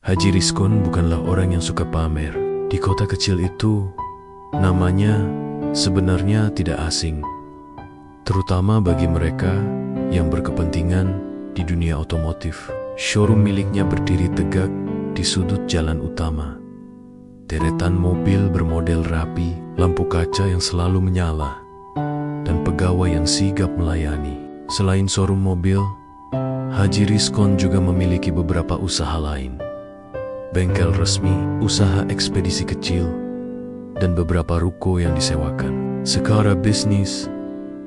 Haji Rizkon bukanlah orang yang suka pamer. Di kota kecil itu, namanya sebenarnya tidak asing, terutama bagi mereka yang berkepentingan di dunia otomotif. Showroom miliknya berdiri tegak di sudut jalan utama. Deretan mobil bermodel rapi, lampu kaca yang selalu menyala, dan pegawai yang sigap melayani. Selain showroom mobil, Haji Rizkon juga memiliki beberapa usaha lain. Bengkel resmi, usaha ekspedisi kecil, dan beberapa ruko yang disewakan. Secara bisnis,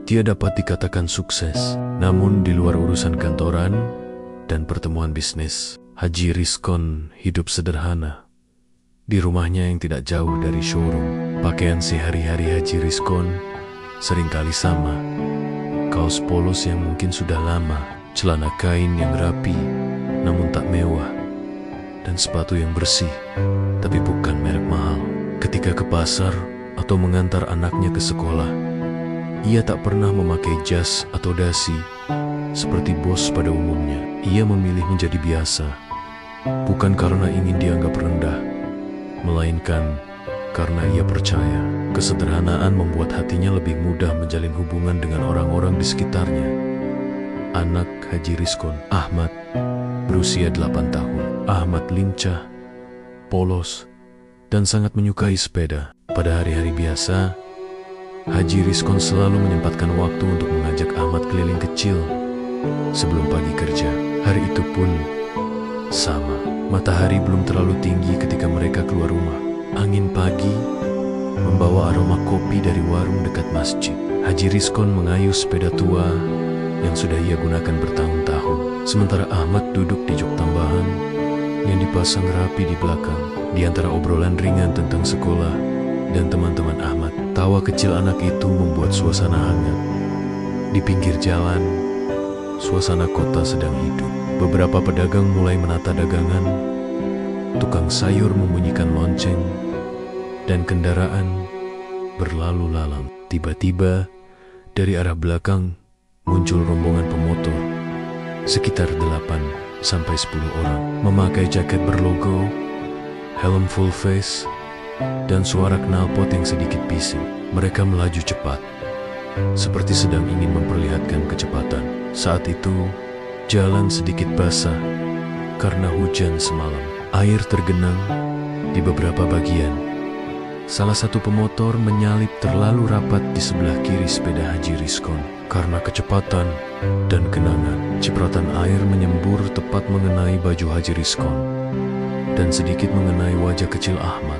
dia dapat dikatakan sukses. Namun di luar urusan kantoran dan pertemuan bisnis, Haji Rizkon hidup sederhana. Di rumahnya yang tidak jauh dari showroom, pakaian sehari-hari Haji Rizkon seringkali sama. Kaos polos yang mungkin sudah lama, celana kain yang rapi namun tak mewah, dan sepatu yang bersih tapi bukan merek mahal. Ketika ke pasar atau mengantar anaknya ke sekolah, ia tak pernah memakai jas atau dasi seperti bos pada umumnya. Ia memilih menjadi biasa, bukan karena ingin dianggap rendah, melainkan karena ia percaya kesederhanaan membuat hatinya lebih mudah menjalin hubungan dengan orang-orang di sekitarnya. Anak Haji Rizkon, Ahmad, berusia 8 tahun. Ahmad lincah, polos, dan sangat menyukai sepeda. Pada hari-hari biasa, Haji Rizkon selalu menyempatkan waktu untuk mengajak Ahmad keliling kecil sebelum pagi kerja. Hari itu pun sama. Matahari belum terlalu tinggi ketika mereka keluar rumah. Angin pagi membawa aroma kopi dari warung dekat masjid. Haji Rizkon mengayuh sepeda tua yang sudah ia gunakan bertahun-tahun, sementara Ahmad duduk di jok tambahan yang dipasang rapi di belakang. Di antara obrolan ringan tentang sekolah dan teman-teman Ahmad, tawa kecil anak itu membuat suasana hangat. Di pinggir jalan, suasana kota sedang hidup. Beberapa pedagang mulai menata dagangan, tukang sayur membunyikan lonceng, dan kendaraan berlalu lalang. Tiba-tiba, dari arah belakang muncul rombongan pemotor, sekitar 8-10 orang, memakai jaket berlogo, helm full face, dan suara knalpot yang sedikit bising. Mereka melaju cepat, seperti sedang ingin memperlihatkan kecepatan. Saat itu, jalan sedikit basah karena hujan semalam. Air tergenang di beberapa bagian. Salah satu pemotor menyalip terlalu rapat di sebelah kiri sepeda Haji Rizkon. Karena kecepatan dan genangan, cipratan air menyembur tepat mengenai baju Haji Rizkon dan sedikit mengenai wajah kecil Ahmad.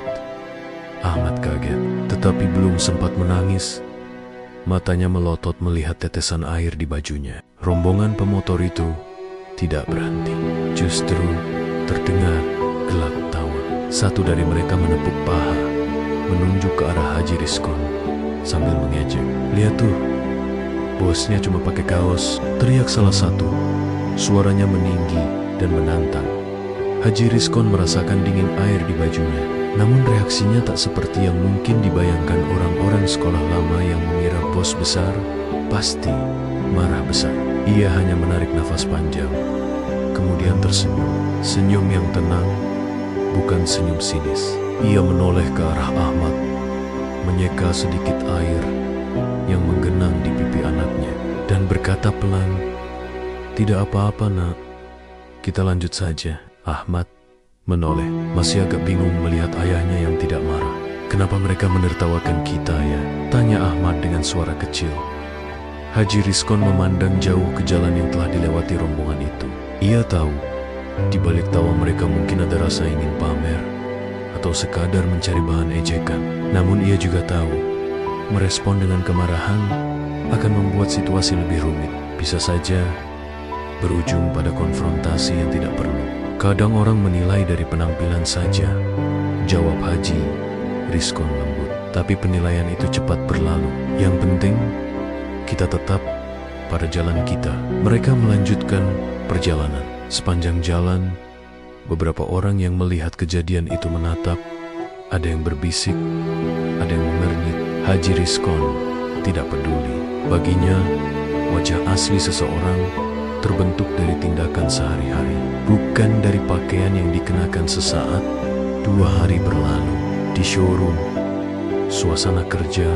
Ahmad kaget, tetapi belum sempat menangis. Matanya melotot melihat tetesan air di bajunya. Rombongan pemotor itu tidak berhenti. Justru terdengar gelak tawa. Satu dari mereka menepuk paha, menunjuk ke arah Haji Rizkon sambil mengejek. "Lihat tuh, bosnya cuma pakai kaos," teriak salah satu. Suaranya meninggi dan menantang. Haji Rizkon merasakan dingin air di bajunya. Namun reaksinya tak seperti yang mungkin dibayangkan orang-orang sekolah lama yang mengira bos besar pasti marah besar. Ia hanya menarik nafas panjang, kemudian tersenyum. Senyum yang tenang, bukan senyum sinis. Ia menoleh ke arah Ahmad, menyeka sedikit air yang menggenang di pipi anaknya, dan berkata pelan, "Tidak apa-apa, Nak. Kita lanjut saja." Ahmad menoleh, masih agak bingung melihat ayahnya yang tidak marah. "Kenapa mereka menertawakan kita ya?" tanya Ahmad dengan suara kecil. Haji Rizkon memandang jauh ke jalan yang telah dilewati rombongan itu. Ia tahu, di balik tawa mereka mungkin ada rasa ingin pamer atau sekadar mencari bahan ejekan. Namun ia juga tahu, merespon dengan kemarahan akan membuat situasi lebih rumit. Bisa saja berujung pada konfrontasi yang tidak perlu. "Kadang orang menilai dari penampilan saja," jawab Haji Rizkon lembut. "Tapi penilaian itu cepat berlalu. Yang penting, kita tetap pada jalan kita." Mereka melanjutkan perjalanan. Sepanjang jalan, beberapa orang yang melihat kejadian itu menatap. Ada yang berbisik, ada yang mengernyit. Haji Rizkon tidak peduli. Baginya, wajah asli seseorang terbentuk dari tindakan sehari-hari. bukan dari pakaian yang dikenakan sesaat 2 hari berlalu. Di showroom, suasana kerja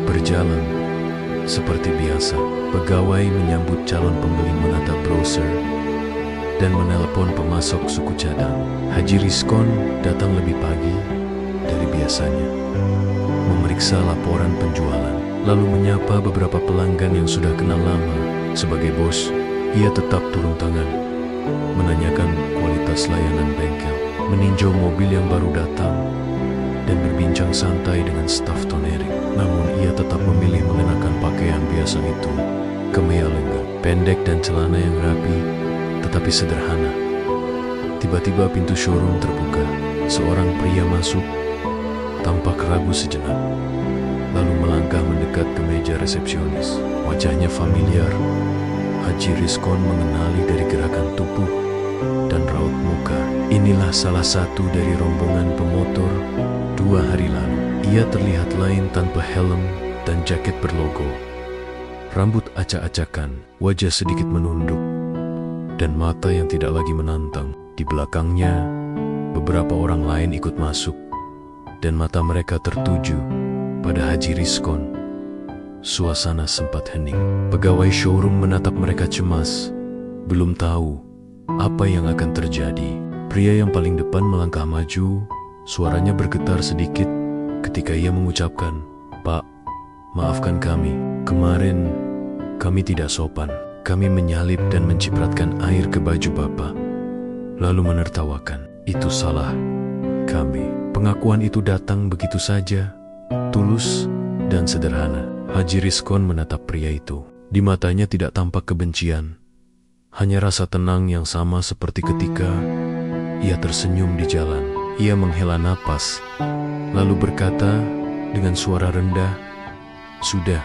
berjalan seperti biasa. Pegawai menyambut calon pembeli, menatap browser, dan menelpon pemasok suku cadang. Haji Rizkon datang lebih pagi dari biasanya, memeriksa laporan penjualan, lalu menyapa beberapa pelanggan yang sudah kenal lama. Sebagai bos, ia tetap turun tangan, menanyakan kualitas layanan bengkel, meninjau mobil yang baru datang, dan berbincang santai dengan staf tonering. Namun ia tetap memilih mengenakan pakaian biasa itu, kemeja lengan pendek dan celana yang rapi tetapi sederhana. Tiba-tiba pintu showroom terbuka. Seorang pria masuk, tampak ragu sejenak, lalu melangkah mendekat ke meja resepsionis. Wajahnya familiar. Haji Rizkon mengenali dari gerakan tubuh dan raut muka. Inilah salah satu dari rombongan pemotor 2 hari lalu. Ia terlihat lain tanpa helm dan jaket berlogo. Rambut acak-acakan, wajah sedikit menunduk, dan mata yang tidak lagi menantang. Di belakangnya, beberapa orang lain ikut masuk, dan mata mereka tertuju pada Haji Rizkon. Suasana sempat hening. Pegawai showroom menatap mereka cemas, belum tahu apa yang akan terjadi. Pria yang paling depan melangkah maju, suaranya bergetar sedikit ketika ia mengucapkan, "Pak, maafkan kami. Kemarin kami tidak sopan. Kami menyalip dan mencipratkan air ke baju Bapak, lalu menertawakan. Itu salah kami." Pengakuan itu datang begitu saja, tulus dan sederhana. Haji Rizkon menatap pria itu. Di matanya tidak tampak kebencian, hanya rasa tenang yang sama seperti ketika ia tersenyum di jalan. Ia menghela napas, lalu berkata dengan suara rendah, "Sudah,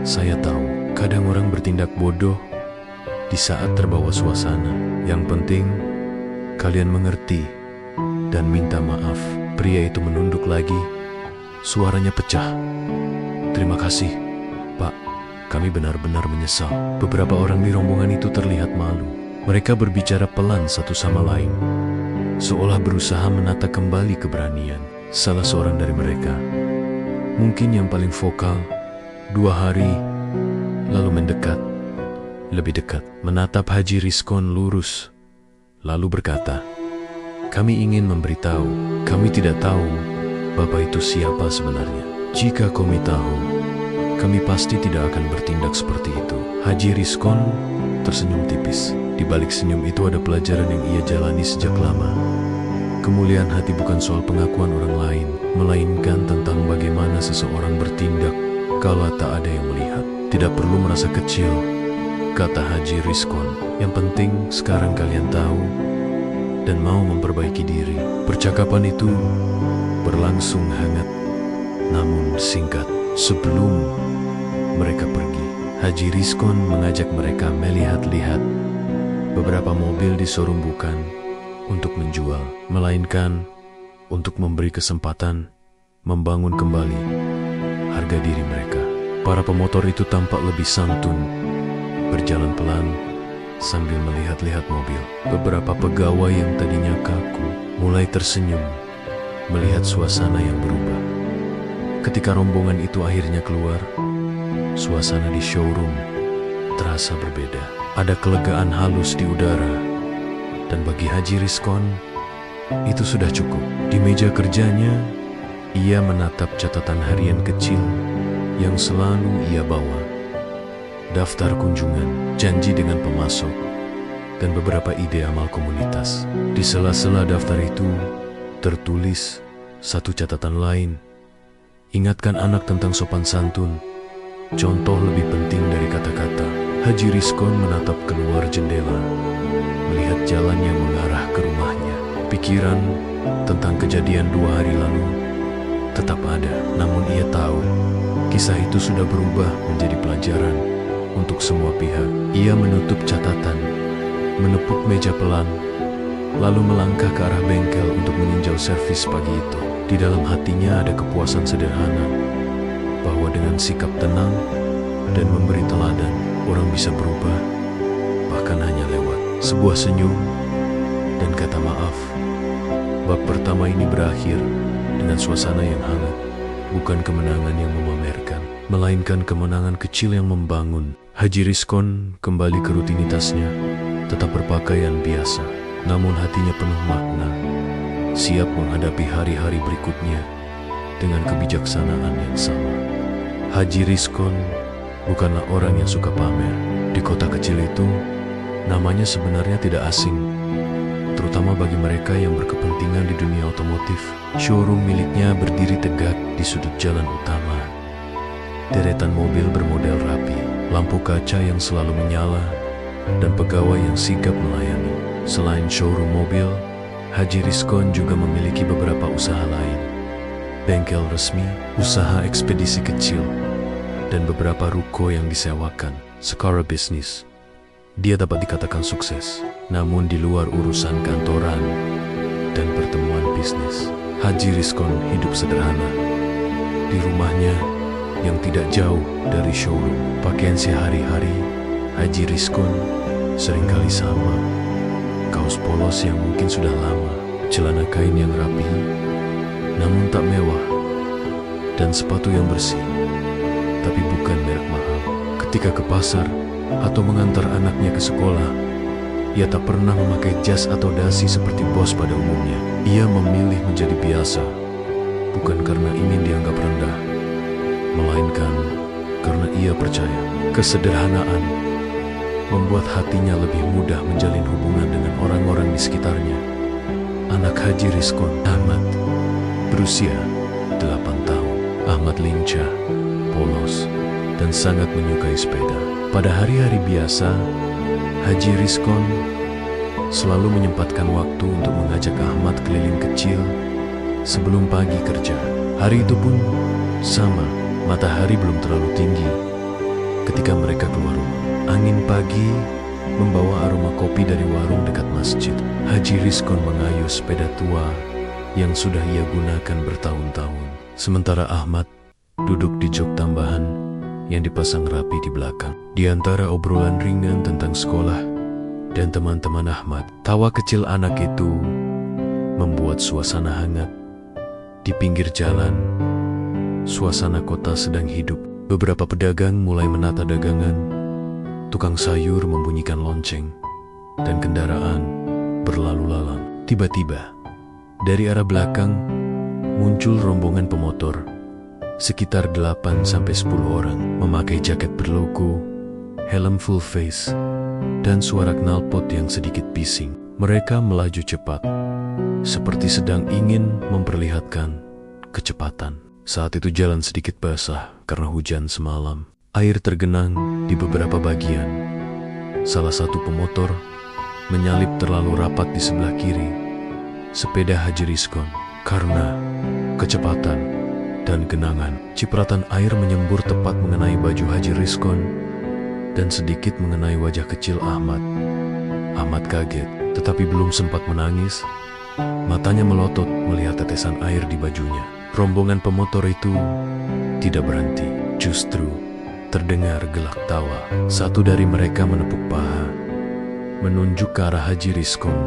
saya tahu kadang orang bertindak bodoh di saat terbawa suasana. Yang penting kalian mengerti dan minta maaf." Pria itu menunduk lagi, suaranya pecah. "Terima kasih, Pak. Kami benar-benar menyesal." Beberapa orang di rombongan itu terlihat malu. Mereka berbicara pelan satu sama lain, seolah berusaha menata kembali keberanian. Salah seorang dari mereka, mungkin yang paling vokal, 2 hari lalu mendekat, lebih dekat, menatap Haji Rizkon lurus, lalu berkata, "Kami ingin memberitahu, kami tidak tahu Bapak itu siapa sebenarnya. Jika kami tahu, kami pasti tidak akan bertindak seperti itu." Haji Rizkon tersenyum tipis. Di balik senyum itu ada pelajaran yang ia jalani sejak lama. Kemuliaan hati bukan soal pengakuan orang lain, melainkan tentang bagaimana seseorang bertindak kala tak ada yang melihat. "Tidak perlu merasa kecil," kata Haji Rizkon. "Yang penting sekarang kalian tahu dan mau memperbaiki diri." Percakapan itu berlangsung hangat, namun singkat. Sebelum mereka pergi, Haji Rizkon mengajak mereka melihat-lihat beberapa mobil di showroom, bukan untuk menjual, melainkan untuk memberi kesempatan membangun kembali harga diri mereka. Para pemotor itu tampak lebih santun, berjalan pelan sambil melihat-lihat mobil. Beberapa pegawai yang tadinya kaku mulai tersenyum melihat suasana yang berubah. Ketika rombongan itu akhirnya keluar, suasana di showroom terasa berbeda. Ada kelegaan halus di udara, dan bagi Haji Rizkon, itu sudah cukup. Di meja kerjanya, ia menatap catatan harian kecil yang selalu ia bawa. Daftar kunjungan, janji dengan pemasok, dan beberapa ide amal komunitas. Di sela-sela daftar itu, tertulis satu catatan lain. Ingatkan anak tentang sopan santun. Contoh lebih penting dari kata-kata. Haji Rizkon menatap keluar jendela, melihat jalan yang mengarah ke rumahnya. Pikiran tentang kejadian 2 hari lalu tetap ada, namun ia tahu kisah itu sudah berubah menjadi pelajaran untuk semua pihak. Ia menutup catatan, menepuk meja pelan, lalu melangkah ke arah bengkel untuk meninjau servis pagi itu. Di dalam hatinya ada kepuasan sederhana, bahwa dengan sikap tenang dan memberi teladan, orang bisa berubah, bahkan hanya lewat sebuah senyum, dan kata maaf. Bab pertama ini berakhir dengan suasana yang hangat, bukan kemenangan yang memamerkan, melainkan kemenangan kecil yang membangun. Haji Rizkon kembali ke rutinitasnya, tetap berpakaian biasa, namun hatinya penuh makna, siap menghadapi hari-hari berikutnya dengan kebijaksanaan yang sama. Haji Rizkon bukanlah orang yang suka pamer. Di kota kecil itu, namanya sebenarnya tidak asing, terutama bagi mereka yang berkepentingan di dunia otomotif. Showroom miliknya berdiri tegak di sudut jalan utama. Deretan mobil bermodel rapi, lampu kaca yang selalu menyala, dan pegawai yang sigap melayani. Selain showroom mobil, Haji Rizkon juga memiliki beberapa usaha lain. Bengkel resmi, usaha ekspedisi kecil, dan beberapa ruko yang disewakan. Secara bisnis, dia dapat dikatakan sukses. Namun di luar urusan kantoran dan pertemuan bisnis, Haji Rizkon hidup sederhana. Di rumahnya yang tidak jauh dari showroom, pakaian sehari-hari Haji Rizkon seringkali sama. Kaos polos yang mungkin sudah lama, celana kain yang rapi namun tak mewah, dan sepatu yang bersih tapi bukan merek mahal. Ketika ke pasar atau mengantar anaknya ke sekolah, ia tak pernah memakai jas atau dasi seperti bos pada umumnya. Ia memilih menjadi biasa, bukan karena ingin dianggap rendah, melainkan karena ia percaya kesederhanaan membuat hatinya lebih mudah menjalin hubungan dengan orang-orang di sekitarnya. Anak Haji Rizkon, Ahmad, berusia 8 tahun. Ahmad lincah, polos, dan sangat menyukai sepeda. Pada hari-hari biasa, Haji Rizkon selalu menyempatkan waktu untuk mengajak Ahmad keliling kecil sebelum pagi kerja. Hari itu pun sama, matahari belum terlalu tinggi ketika mereka keluar rumah. Angin pagi membawa aroma kopi dari warung dekat masjid. Haji Rizkon mengayuh sepeda tua yang sudah ia gunakan bertahun-tahun. Sementara Ahmad duduk di jok tambahan yang dipasang rapi di belakang. Di antara obrolan ringan tentang sekolah dan teman-teman Ahmad, tawa kecil anak itu membuat suasana hangat. Di pinggir jalan, suasana kota sedang hidup. Beberapa pedagang mulai menata dagangan, tukang sayur membunyikan lonceng, dan kendaraan berlalu lalang. Tiba-tiba, dari arah belakang muncul rombongan pemotor, sekitar 8-10 orang, memakai jaket berlogo, helm full face, dan suara knalpot yang sedikit bising. Mereka melaju cepat, seperti sedang ingin memperlihatkan kecepatan. Saat itu jalan sedikit basah karena hujan semalam. Air tergenang di beberapa bagian. Salah satu pemotor menyalip terlalu rapat di sebelah kiri sepeda Haji Rizkon. Karena kecepatan dan genangan, cipratan air menyembur tepat mengenai baju Haji Rizkon dan sedikit mengenai wajah kecil Ahmad. Ahmad kaget, tetapi belum sempat menangis. Matanya melotot melihat tetesan air di bajunya. Rombongan pemotor itu tidak berhenti. Justru terdengar gelak tawa. Satu dari mereka menepuk paha, menunjuk ke arah Haji Rizkon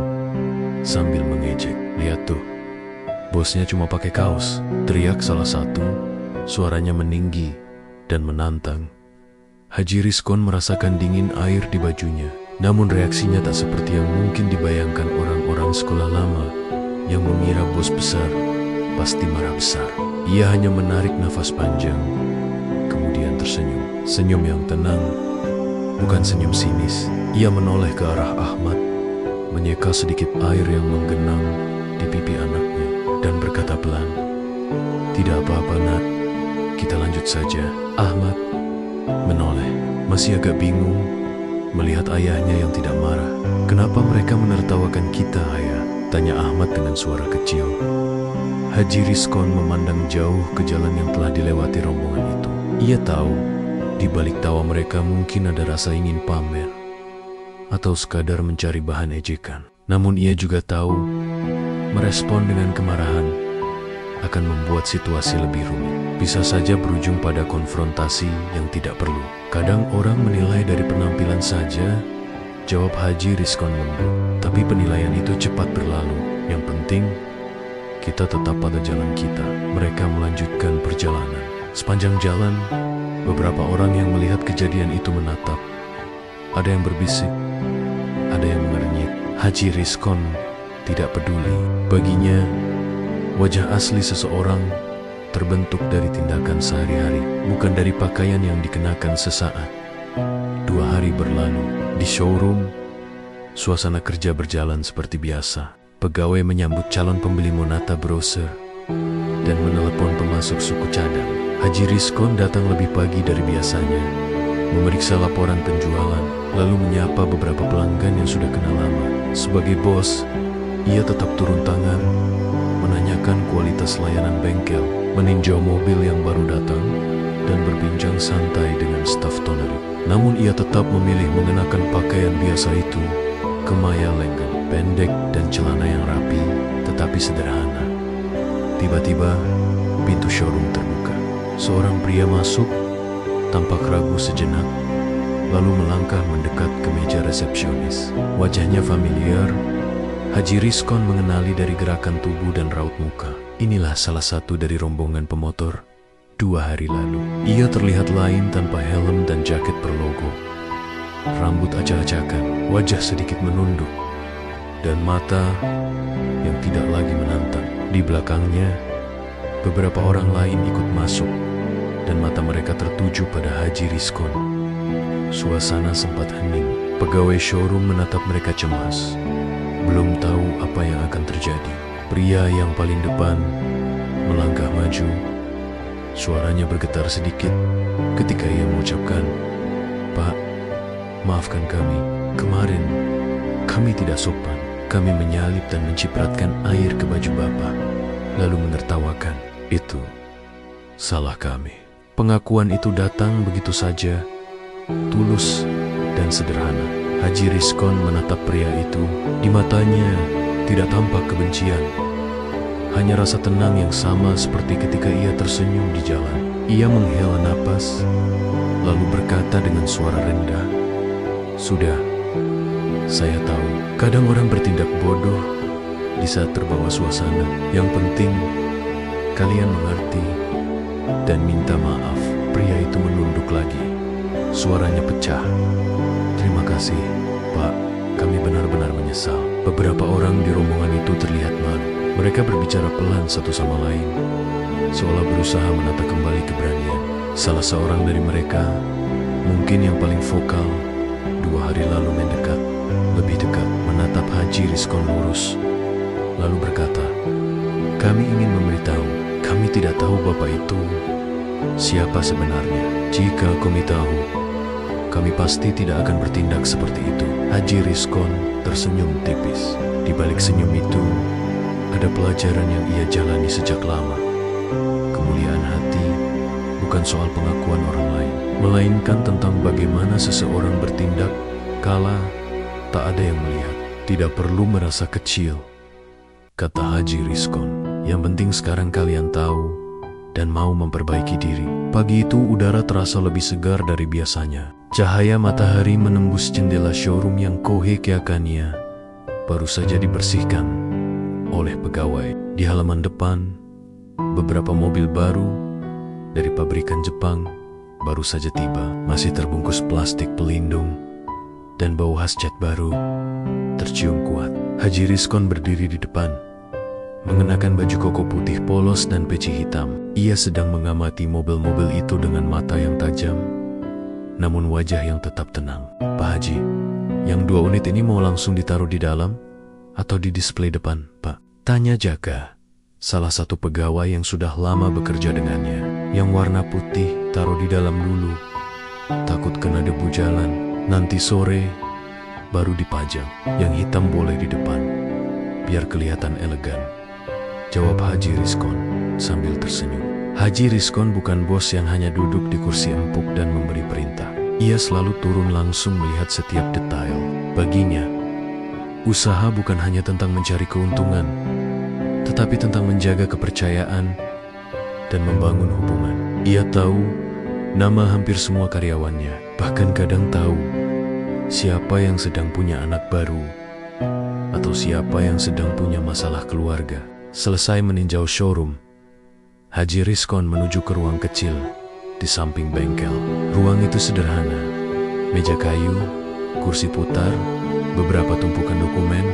sambil mengejek. "Lihat tuh, bosnya cuma pakai kaos," teriak salah satu. Suaranya meninggi dan menantang. Haji Rizkon merasakan dingin air di bajunya. Namun reaksinya tak seperti yang mungkin dibayangkan orang-orang sekolah lama yang mengira bos besar pasti marah besar. Ia hanya menarik nafas panjang, kemudian tersenyum. Senyum yang tenang, bukan senyum sinis. Ia menoleh ke arah Ahmad, menyeka sedikit air yang menggenang di pipi anaknya, dan berkata pelan, "Tidak apa-apa, Nak. Kita lanjut saja." Ahmad menoleh, masih agak bingung melihat ayahnya yang tidak marah. "Kenapa mereka menertawakan kita, Ayah?" tanya Ahmad dengan suara kecil. Haji Rizkon memandang jauh ke jalan yang telah dilewati rombongan itu. Ia tahu, di balik tawa mereka mungkin ada rasa ingin pamer, atau sekadar mencari bahan ejekan. Namun ia juga tahu, merespon dengan kemarahan akan membuat situasi lebih rumit. Bisa saja berujung pada konfrontasi yang tidak perlu. Kadang orang menilai dari penampilan saja, Jawab Haji Rizkon lembut. Tapi penilaian itu cepat berlalu. Yang penting, kita tetap pada jalan kita. Mereka melanjutkan perjalanan. Sepanjang jalan, beberapa orang yang melihat kejadian itu menatap. Ada yang berbisik, ada yang mengernyit. Haji Rizkon tidak peduli. Baginya, wajah asli seseorang terbentuk dari tindakan sehari-hari, bukan dari pakaian yang dikenakan sesaat. 2 hari berlalu. Di showroom, suasana kerja berjalan seperti biasa. Pegawai menyambut calon pembeli menata brosur dan menelepon pemasok suku cadang. Haji Rizkon datang lebih pagi dari biasanya, memeriksa laporan penjualan, lalu menyapa beberapa pelanggan yang sudah kenal lama. Sebagai bos, ia tetap turun tangan, menanyakan kualitas layanan bengkel, meninjau mobil yang baru datang, dan berbincang santai dengan staf toneri. Namun ia tetap memilih mengenakan pakaian biasa itu, kemaya lengan pendek dan celana yang rapi, tetapi sederhana. Tiba-tiba, pintu showroom terbuka. Seorang pria masuk, tampak ragu sejenak, lalu melangkah mendekat ke meja resepsionis. Wajahnya familiar. Haji Rizkon mengenali dari gerakan tubuh dan raut muka. Inilah salah satu dari rombongan pemotor 2 hari lalu. Ia terlihat lain tanpa helm dan jaket berlogo. Rambut acak-acakan, wajah sedikit menunduk, dan mata yang tidak lagi menantang. Di belakangnya, beberapa orang lain ikut masuk, dan mata mereka tertuju pada Haji Rizkon. Suasana sempat hening. Pegawai showroom menatap mereka cemas. Belum tahu apa yang akan terjadi. Pria yang paling depan melangkah maju. Suaranya bergetar sedikit ketika ia mengucapkan, "Pak, maafkan kami. Kemarin kami tidak sopan. Kami menyalip dan mencipratkan air ke baju Bapak, lalu menertawakan. Itu salah kami." Pengakuan itu datang begitu saja, tulus dan sederhana. Haji Rizkon menatap pria itu. Di matanya tidak tampak kebencian, hanya rasa tenang yang sama seperti ketika ia tersenyum di jalan. Ia menghela napas, lalu berkata dengan suara rendah, "Sudah, saya tahu kadang orang bertindak bodoh di saat terbawa suasana. Yang penting, kalian mengerti dan minta maaf." Pria itu menunduk lagi. Suaranya pecah. "Terima kasih, Pak. Kami benar-benar menyesal." Beberapa orang di rombongan itu terlihat malu. Mereka berbicara pelan satu sama lain, seolah berusaha menata kembali keberanian. Salah seorang dari mereka, mungkin yang paling vokal, 2 hari lalu mendekat, lebih dekat, menatap Haji Rizkon lurus, lalu berkata, "Kami ingin memberitahu, kami tidak tahu Bapak itu siapa sebenarnya. Jika kami tahu, kami pasti tidak akan bertindak seperti itu." Haji Rizkon tersenyum tipis. Di balik senyum itu, ada pelajaran yang ia jalani sejak lama. Kemuliaan hati bukan soal pengakuan orang lain, melainkan tentang bagaimana seseorang bertindak kala tak ada yang melihat. "Tidak perlu merasa kecil," kata Haji Rizkon. "Yang penting sekarang kalian tahu dan mau memperbaiki diri." Pagi itu udara terasa lebih segar dari biasanya. Cahaya matahari menembus jendela showroom yang kohe-keakannya baru saja dibersihkan oleh pegawai. Di halaman depan, beberapa mobil baru dari pabrikan Jepang baru saja tiba, masih terbungkus plastik pelindung, dan bau khas cat baru tercium kuat. Haji Rizkon berdiri di depan, mengenakan baju koko putih polos dan peci hitam. Ia sedang mengamati mobil-mobil itu dengan mata yang tajam, namun wajah yang tetap tenang. "Pak Haji, yang 2 unit ini mau langsung ditaruh di dalam atau di display depan, Pak?" tanya Jaka, salah satu pegawai yang sudah lama bekerja dengannya. "Yang warna putih taruh di dalam dulu, takut kena debu jalan. Nanti sore baru dipajang. Yang hitam boleh di depan, biar kelihatan elegan," jawab Haji Rizkon sambil tersenyum. Haji Rizkon bukan bos yang hanya duduk di kursi empuk dan memberi perintah. Ia selalu turun langsung melihat setiap detail. Baginya, usaha bukan hanya tentang mencari keuntungan, tetapi tentang menjaga kepercayaan dan membangun hubungan. Ia tahu nama hampir semua karyawannya, bahkan kadang tahu Siapa yang sedang punya anak baru, atau siapa yang sedang punya masalah keluarga. Selesai meninjau showroom, Haji Rizkon menuju ke ruang kecil di samping bengkel. Ruang itu sederhana, meja kayu, kursi putar, beberapa tumpukan dokumen,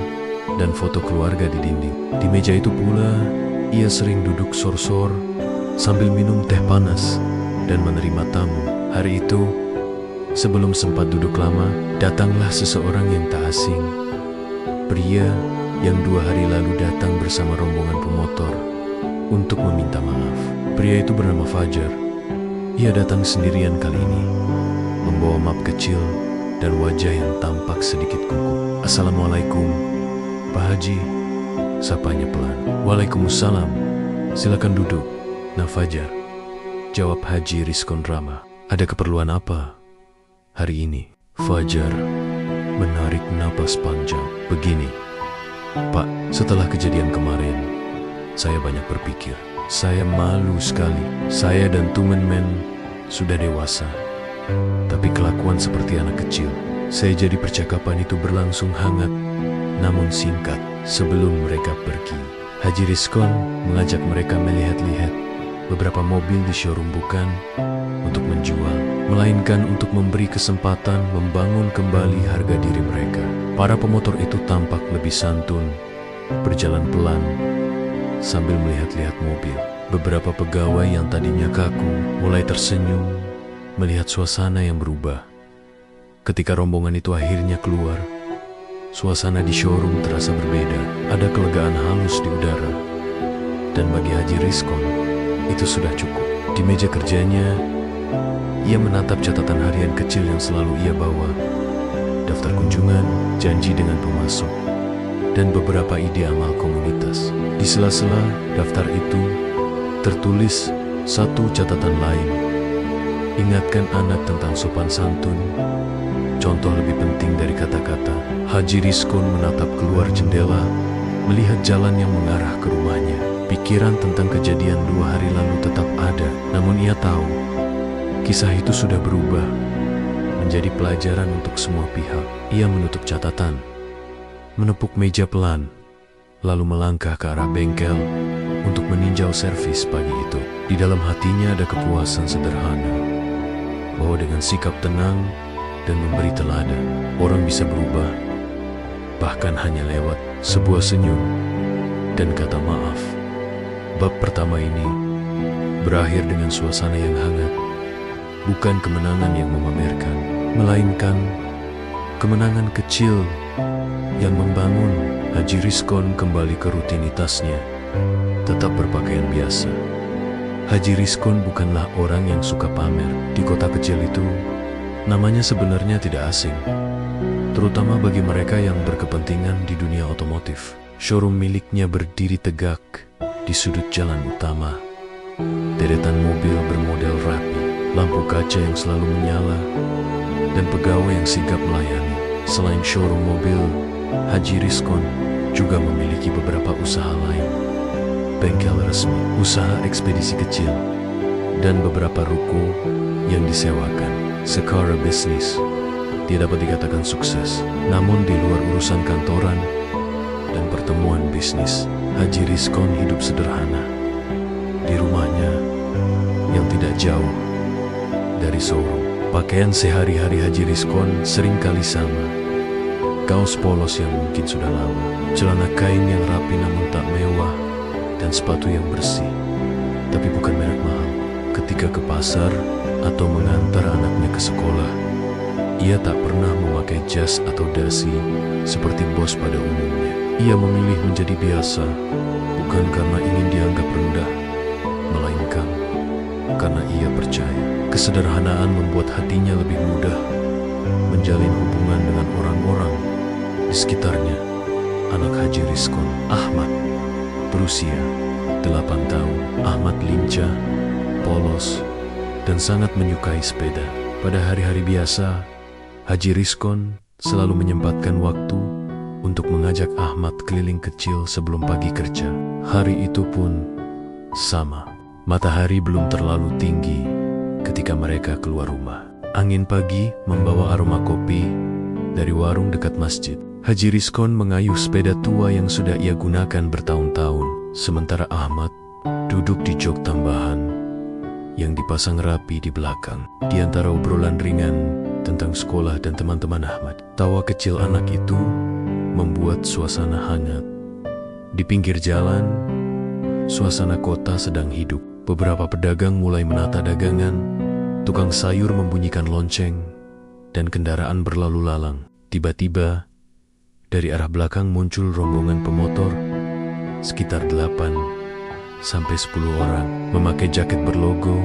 dan foto keluarga di dinding. Di meja itu pula, ia sering duduk sor-sor sambil minum teh panas dan menerima tamu. Hari itu, sebelum sempat duduk lama, datanglah seseorang yang tak asing. Pria yang 2 hari lalu datang bersama rombongan pemotor untuk meminta maaf. Pria itu bernama Fajar. Ia datang sendirian kali ini, membawa map kecil dan wajah yang tampak sedikit gugup. "Assalamualaikum, Pak Haji," sapanya pelan. "Waalaikumsalam, silakan duduk, Nah Fajar," jawab Haji Rizkon ramah. "Ada keperluan apa hari ini?" Fajar menarik napas panjang. "Begini, Pak, setelah kejadian kemarin, saya banyak berpikir. Saya malu sekali. Saya dan Tumenmen sudah dewasa, tapi kelakuan seperti anak kecil. Saya jadi percakapan itu berlangsung hangat, namun singkat. Sebelum mereka pergi, Haji Rizkon mengajak mereka melihat-lihat beberapa mobil di showroom, bukan untuk menjual, melainkan untuk memberi kesempatan membangun kembali harga diri mereka. Para pemotor itu tampak lebih santun, berjalan pelan, sambil melihat-lihat mobil. Beberapa pegawai yang tadinya kaku mulai tersenyum melihat suasana yang berubah. Ketika rombongan itu akhirnya keluar, suasana di showroom terasa berbeda. Ada kelegaan halus di udara. Dan bagi Haji Rizkon, itu sudah cukup. Di meja kerjanya, ia menatap catatan harian kecil yang selalu ia bawa, daftar kunjungan, janji dengan pemasok, dan beberapa ide amal komunitas. Di sela-sela daftar itu, tertulis satu catatan lain. Ingatkan anak tentang sopan santun. Contoh lebih penting dari kata-kata. Haji Rizkon menatap keluar jendela, melihat jalan yang mengarah ke rumahnya. Pikiran tentang kejadian 2 hari lalu tetap ada, namun ia tahu kisah itu sudah berubah menjadi pelajaran untuk semua pihak. Ia menutup catatan, menepuk meja pelan, lalu melangkah ke arah bengkel untuk meninjau servis pagi itu. Di dalam hatinya ada kepuasan sederhana, bahwa dengan sikap tenang dan memberi teladan, orang bisa berubah, bahkan hanya lewat sebuah senyum dan kata maaf. Bab pertama ini berakhir dengan suasana yang hangat, bukan kemenangan yang memamerkan, melainkan kemenangan kecil yang membangun Haji Rizkon kembali ke rutinitasnya, tetap berpakaian biasa. Haji Rizkon bukanlah orang yang suka pamer. Di kota kecil itu, namanya sebenarnya tidak asing, terutama bagi mereka yang berkepentingan di dunia otomotif. Showroom miliknya berdiri tegak di sudut jalan utama. Deretan mobil bermodel rapi, lampu kaca yang selalu menyala, dan pegawai yang sigap melayani. Selain showroom mobil, Haji Rizkon juga memiliki beberapa usaha lain. Bengkel resmi, usaha ekspedisi kecil, dan beberapa ruko yang disewakan. Secara bisnis, dia dapat dikatakan sukses. Namun di luar urusan kantoran dan pertemuan bisnis, Haji Rizkon hidup sederhana di rumahnya yang tidak jauh dari showroom. Pakaian sehari-hari Haji Rizkon seringkali sama. Kaos polos yang mungkin sudah lama, celana kain yang rapi namun tak mewah, dan sepatu yang bersih, tapi bukan merek mahal. Ketika ke pasar atau mengantar anaknya ke sekolah, ia tak pernah memakai jas atau dasi seperti bos pada umumnya. Ia memilih menjadi biasa, bukan karena ingin dianggap rendah, melainkan karena ia percaya kesederhanaan membuat hatinya lebih mudah menjalin hubungan dengan orang-orang di sekitarnya. Anak Haji Rizkon, Ahmad, berusia 8 tahun. Ahmad lincah, polos, dan sangat menyukai sepeda. Pada hari-hari biasa, Haji Rizkon selalu menyempatkan waktu untuk mengajak Ahmad keliling kecil sebelum pagi kerja. Hari itu pun sama. Matahari belum terlalu tinggi ketika mereka keluar rumah. Angin pagi membawa aroma kopi dari warung dekat masjid. Haji Rizkon mengayuh sepeda tua yang sudah ia gunakan bertahun-tahun, sementara Ahmad duduk di jok tambahan yang dipasang rapi di belakang. Di antara obrolan ringan tentang sekolah dan teman-teman Ahmad, tawa kecil anak itu membuat suasana hangat. Di pinggir jalan, suasana kota sedang hidup. Beberapa pedagang mulai menata dagangan, tukang sayur membunyikan lonceng, dan kendaraan berlalu lalang. Tiba-tiba, dari arah belakang muncul rombongan pemotor, sekitar 8-10 orang, memakai jaket berlogo,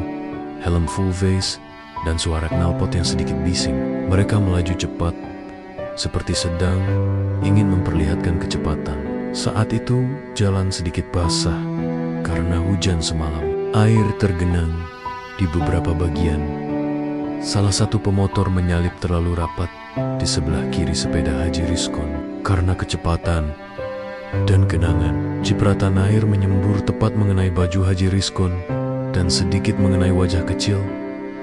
helm full face, dan suara knalpot yang sedikit bising. Mereka melaju cepat, seperti sedang ingin memperlihatkan kecepatan. Saat itu, jalan sedikit basah karena hujan semalam. Air tergenang di beberapa bagian. Salah satu pemotor menyalip terlalu rapat di sebelah kiri sepeda Haji Rizkon. Karena kecepatan dan genangan, cipratan air menyembur tepat mengenai baju Haji Rizkon dan sedikit mengenai wajah kecil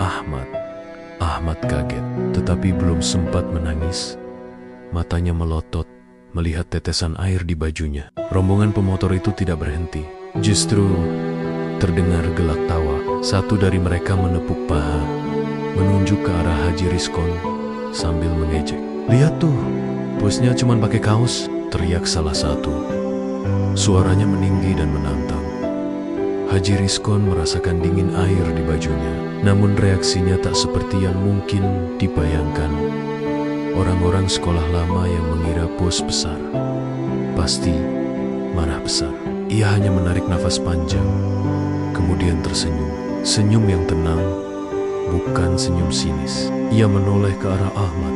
Ahmad. Ahmad kaget, tetapi belum sempat menangis. Matanya melotot melihat tetesan air di bajunya. Rombongan pemotor itu tidak berhenti. Justru terdengar gelak tawa. Satu dari mereka menepuk paha, menunjuk ke arah Haji Rizkon sambil mengejek. "Lihat tuh, bosnya cuma pakai kaos," teriak salah satu. Suaranya meninggi dan menantang. Haji Rizkon merasakan dingin air di bajunya, namun reaksinya tak seperti yang mungkin dibayangkan orang-orang sekolah lama yang mengira bos besar pasti marah besar. Ia hanya menarik nafas panjang, kemudian tersenyum. Senyum yang tenang, bukan senyum sinis. Ia menoleh ke arah Ahmad,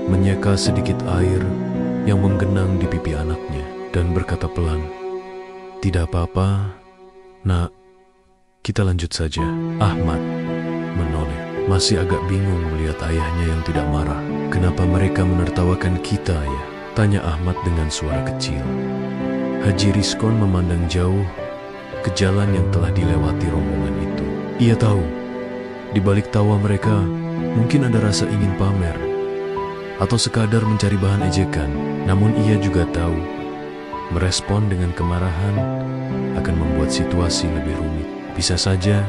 menyeka sedikit air yang menggenang di pipi anaknya, dan berkata pelan, "Tidak apa-apa, Nak, kita lanjut saja." Ahmad menoleh, masih agak bingung melihat ayahnya yang tidak marah. "Kenapa mereka menertawakan kita ya?" tanya Ahmad dengan suara kecil. Haji Rizkon memandang jauh ke jalan yang telah dilewati rombongan itu. Ia tahu, di balik tawa mereka mungkin ada rasa ingin pamer atau sekadar mencari bahan ejekan. Namun ia juga tahu, merespon dengan kemarahan akan membuat situasi lebih rumit. Bisa saja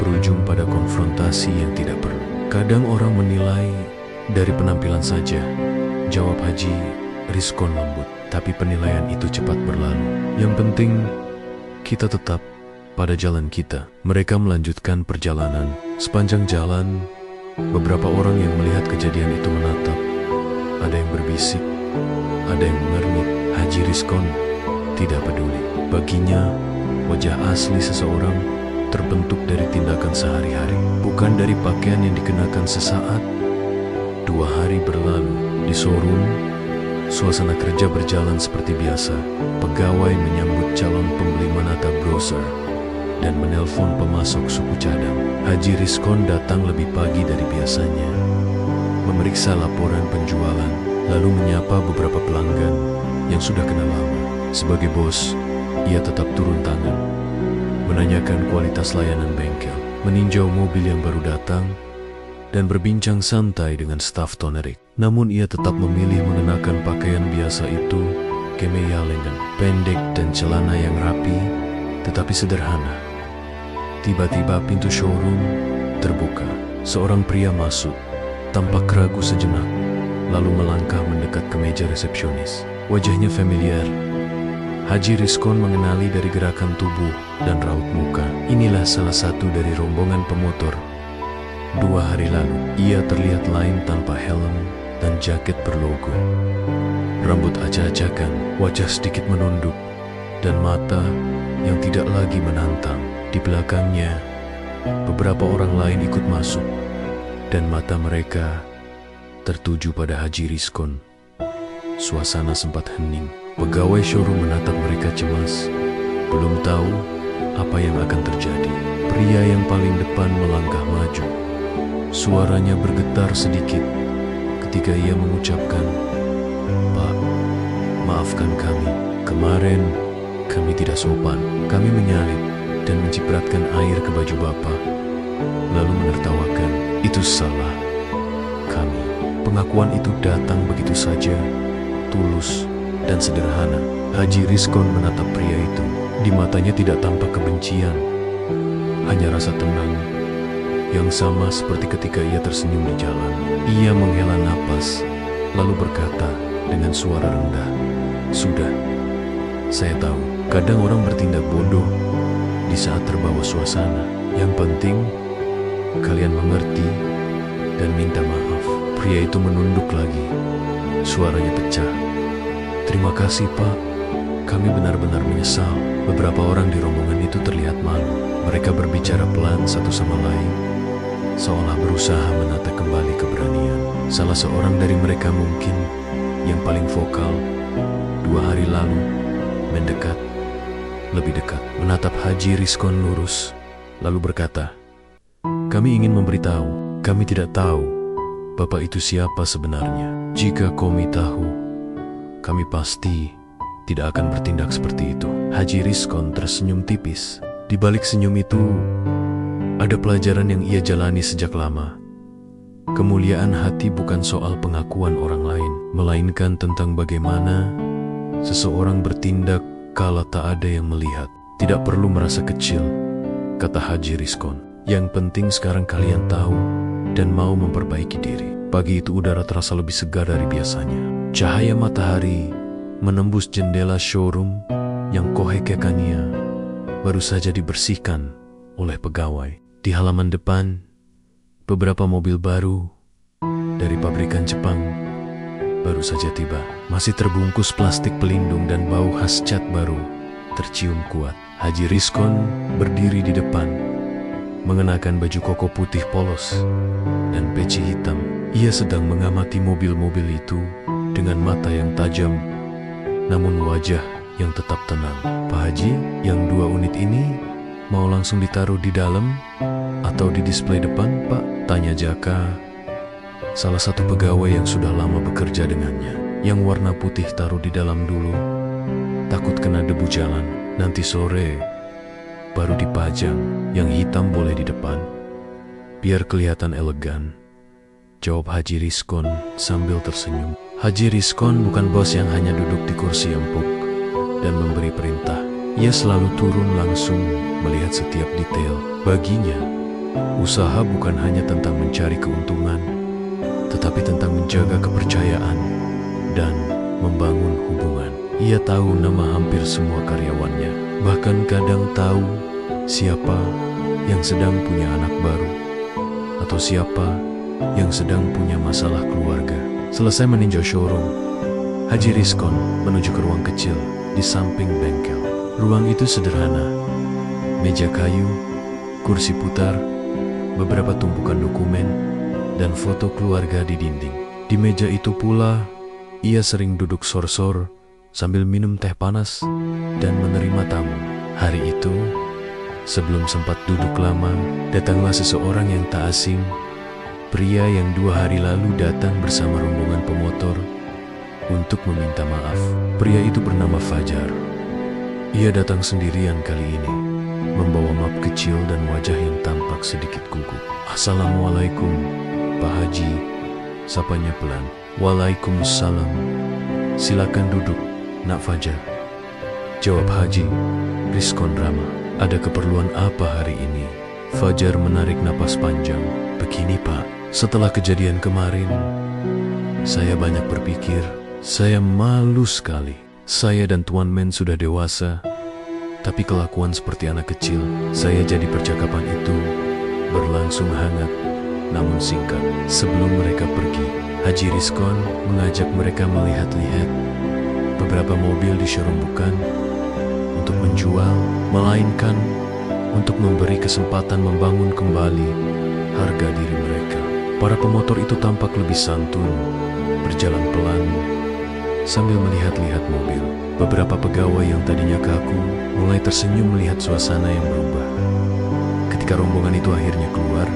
berujung pada konfrontasi yang tidak perlu. Kadang orang menilai dari penampilan saja, jawab Haji Rizkon lembut. Tapi penilaian itu cepat berlalu. Yang penting, kita tetap pada jalan kita. Mereka melanjutkan perjalanan. Sepanjang jalan, beberapa orang yang melihat kejadian itu menatap. Ada yang berbisik, ada yang mengernyit. Haji Rizkon tidak peduli. Baginya, wajah asli seseorang terbentuk dari tindakan sehari-hari, bukan dari pakaian yang dikenakan sesaat. 2 hari berlalu di showroom. Suasana kerja berjalan seperti biasa. Pegawai menyambut calon pembeli menata brosur dan menelpon pemasok suku cadang. Haji Rizkon datang lebih pagi dari biasanya, memeriksa laporan penjualan, lalu menyapa beberapa pelanggan yang sudah kenal lama. Sebagai bos, ia tetap turun tangan, menanyakan kualitas layanan bengkel, meninjau mobil yang baru datang, dan berbincang santai dengan staf Tonerik. Namun ia tetap memilih mengenakan pakaian biasa itu, kemeja lengan pendek dan celana yang rapi, tetapi sederhana. Tiba-tiba pintu showroom terbuka. Seorang pria masuk, tampak ragu sejenak, lalu melangkah mendekat ke meja resepsionis. Wajahnya familiar. Haji Rizkon mengenali dari gerakan tubuh dan raut muka. Inilah salah satu dari rombongan pemotor. 2 hari lalu, ia terlihat lain tanpa helm dan jaket berlogo. Rambut acak-acakan, wajah sedikit menunduk, dan mata yang tidak lagi menantang. Di belakangnya, beberapa orang lain ikut masuk, dan mata mereka tertuju pada Haji Rizkon. Suasana sempat hening. Pegawai showroom menatap mereka cemas, belum tahu apa yang akan terjadi. Pria yang paling depan melangkah maju. Suaranya bergetar sedikit ketika ia mengucapkan, "Pak, maafkan kami. Kemarin kami tidak sopan. Kami menyalip dan mencipratkan air ke baju Bapak, lalu menertawakan. Itu salah kami." Pengakuan itu datang begitu saja, tulus dan sederhana. Haji Rizkon menatap pria itu. Di matanya tidak tampak kebencian, hanya rasa tenang yang sama seperti ketika ia tersenyum di jalan. Ia menghela napas, lalu berkata dengan suara rendah, "Sudah, saya tahu, kadang orang bertindak bodoh di saat terbawa suasana. Yang penting, kalian mengerti dan minta maaf." Pria itu menunduk lagi, suaranya pecah. "Terima kasih, Pak. Kami benar-benar menyesal." Beberapa orang di rombongan itu terlihat malu. Mereka berbicara pelan satu sama lain, seolah berusaha menata kembali keberanian. Salah seorang dari mereka, mungkin yang paling vokal, 2 hari lalu mendekat, lebih dekat, menatap Haji Rizkon lurus, lalu berkata, "Kami ingin memberitahu, kami tidak tahu Bapak itu siapa sebenarnya. Jika kami tahu, kami pasti tidak akan bertindak seperti itu." Haji Rizkon tersenyum tipis. Di balik senyum itu, ada pelajaran yang ia jalani sejak lama. Kemuliaan hati bukan soal pengakuan orang lain, melainkan tentang bagaimana seseorang bertindak kala tak ada yang melihat. "Tidak perlu merasa kecil," kata Haji Rizkon. "Yang penting sekarang kalian tahu dan mau memperbaiki diri." Pagi itu udara terasa lebih segar dari biasanya. Cahaya matahari menembus jendela showroom yang kohekekannya baru saja dibersihkan oleh pegawai. Di halaman depan, beberapa mobil baru dari pabrikan Jepang baru saja tiba. Masih terbungkus plastik pelindung dan bau khas cat baru tercium kuat. Haji Rizkon berdiri di depan, mengenakan baju koko putih polos dan peci hitam. Ia sedang mengamati mobil-mobil itu dengan mata yang tajam, namun wajah yang tetap tenang. "Pak Haji, yang 2 unit ini mau langsung ditaruh di dalam atau di display depan, Pak?" tanya Jaka, salah satu pegawai yang sudah lama bekerja dengannya. "Yang warna putih taruh di dalam dulu, takut kena debu jalan. Nanti sore baru dipajang. Yang hitam boleh di depan, biar kelihatan elegan," jawab Haji Rizkon sambil tersenyum. Haji Rizkon bukan bos yang hanya duduk di kursi empuk dan memberi perintah. Ia selalu turun langsung melihat setiap detail. Baginya, usaha bukan hanya tentang mencari keuntungan, tetapi tentang menjaga kepercayaan dan membangun hubungan. Ia tahu nama hampir semua karyawannya, bahkan kadang tahu siapa yang sedang punya anak baru atau siapa yang sedang punya masalah keluarga. Selesai meninjau showroom, Haji Rizkon menuju ke ruang kecil di samping bengkel. Ruang itu sederhana, meja kayu, kursi putar, beberapa tumpukan dokumen, dan foto keluarga di dinding. Di meja itu pula, ia sering duduk sor-sor sambil minum teh panas dan menerima tamu. Hari itu, sebelum sempat duduk lama, datanglah seseorang yang tak asing. Pria yang 2 hari lalu datang bersama rombongan pemotor untuk meminta maaf. Pria itu bernama Fajar. Ia datang sendirian kali ini, membawa map kecil dan wajah yang tampak sedikit gugup. "Assalamualaikum, Pak Haji," sapanya pelan. "Waalaikumsalam. Silakan duduk, Nak Fajar," jawab Haji Rizkon ramah. "Ada keperluan apa hari ini?" Fajar menarik napas panjang. "Begini, Pak, setelah kejadian kemarin, saya banyak berpikir. Saya malu sekali. Saya dan Tuan Men sudah dewasa, tapi kelakuan seperti anak kecil." Saya jadi percakapan itu berlangsung hangat, namun singkat. Sebelum mereka pergi, Haji Rizkon mengajak mereka melihat-lihat beberapa mobil di showroom, bukan untuk menjual, melainkan untuk memberi kesempatan membangun kembali harga diri mereka. Para pemotor itu tampak lebih santun, berjalan pelan sambil melihat-lihat mobil. Beberapa pegawai yang tadinya kaku mulai tersenyum melihat suasana yang berubah. Ketika rombongan itu akhirnya keluar,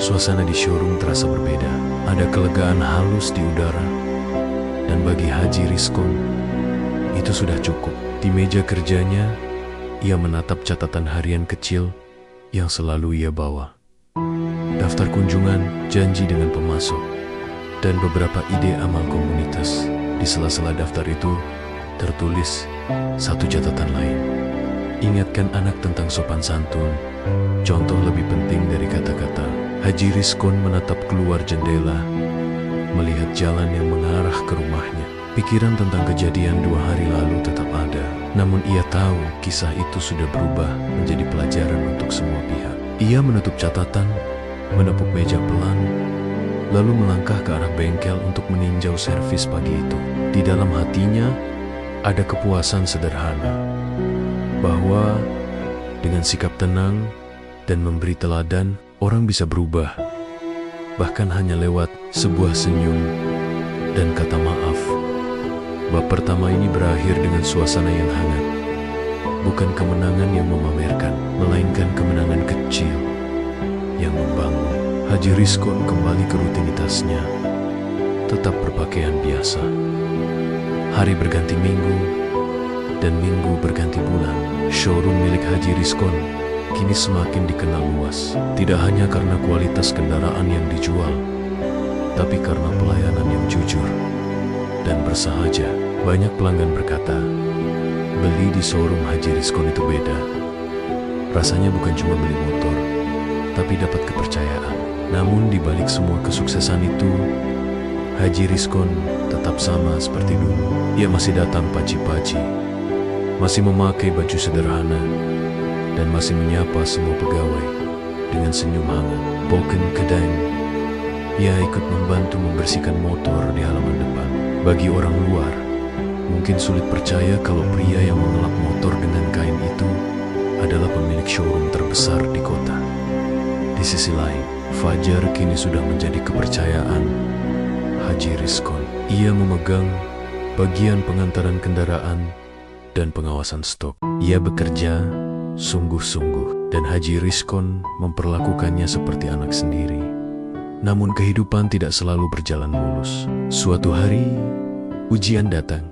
suasana di showroom terasa berbeda. Ada kelegaan halus di udara, dan bagi Haji Rizkon, itu sudah cukup. Di meja kerjanya, ia menatap catatan harian kecil yang selalu ia bawa. Daftar kunjungan, janji dengan pemasok, dan beberapa ide amal komunitas. Di sela-sela daftar itu tertulis satu catatan lain. Ingatkan anak tentang sopan santun. Contoh lebih penting dari kata-kata. Haji Rizkon menatap keluar jendela, melihat jalan yang mengarah ke rumahnya. Pikiran tentang kejadian 2 hari lalu tetap ada. Namun ia tahu kisah itu sudah berubah menjadi pelajaran untuk semua pihak. Ia menutup catatan, menepuk meja pelan, lalu melangkah ke arah bengkel untuk meninjau servis pagi itu. Di dalam hatinya ada kepuasan sederhana, bahwa dengan sikap tenang dan memberi teladan, orang bisa berubah, bahkan hanya lewat sebuah senyum dan kata maaf. Bab pertama ini berakhir dengan suasana yang hangat, bukan kemenangan yang memamerkan, melainkan kemenangan kecil yang membangun. Haji Rizkon kembali ke rutinitasnya, tetap berpakaian biasa. Hari berganti minggu, dan minggu berganti bulan. Showroom milik Haji Rizkon kini semakin dikenal luas, tidak hanya karena kualitas kendaraan yang dijual, tapi karena pelayanan yang jujur dan bersahaja. Banyak pelanggan berkata, beli di showroom Haji Rizkon itu beda. Rasanya bukan cuma beli motor, tapi dapat kepercayaan. Namun di balik semua kesuksesan itu, Haji Rizkon tetap sama seperti dulu. Ia masih datang pagi-pagi, masih memakai baju sederhana, dan masih menyapa semua pegawai dengan senyum hangat. Boken kedang, ia ikut membantu membersihkan motor di halaman depan. Bagi orang luar, mungkin sulit percaya kalau pria yang mengelap motor dengan kain itu adalah pemilik showroom terbesar di kota. Di sisi lain, Fajar kini sudah menjadi kepercayaan Haji Rizkon. Ia memegang bagian pengantaran kendaraan dan pengawasan stok. Ia bekerja sungguh-sungguh, dan Haji Rizkon memperlakukannya seperti anak sendiri. Namun kehidupan tidak selalu berjalan mulus. Suatu hari, ujian datang.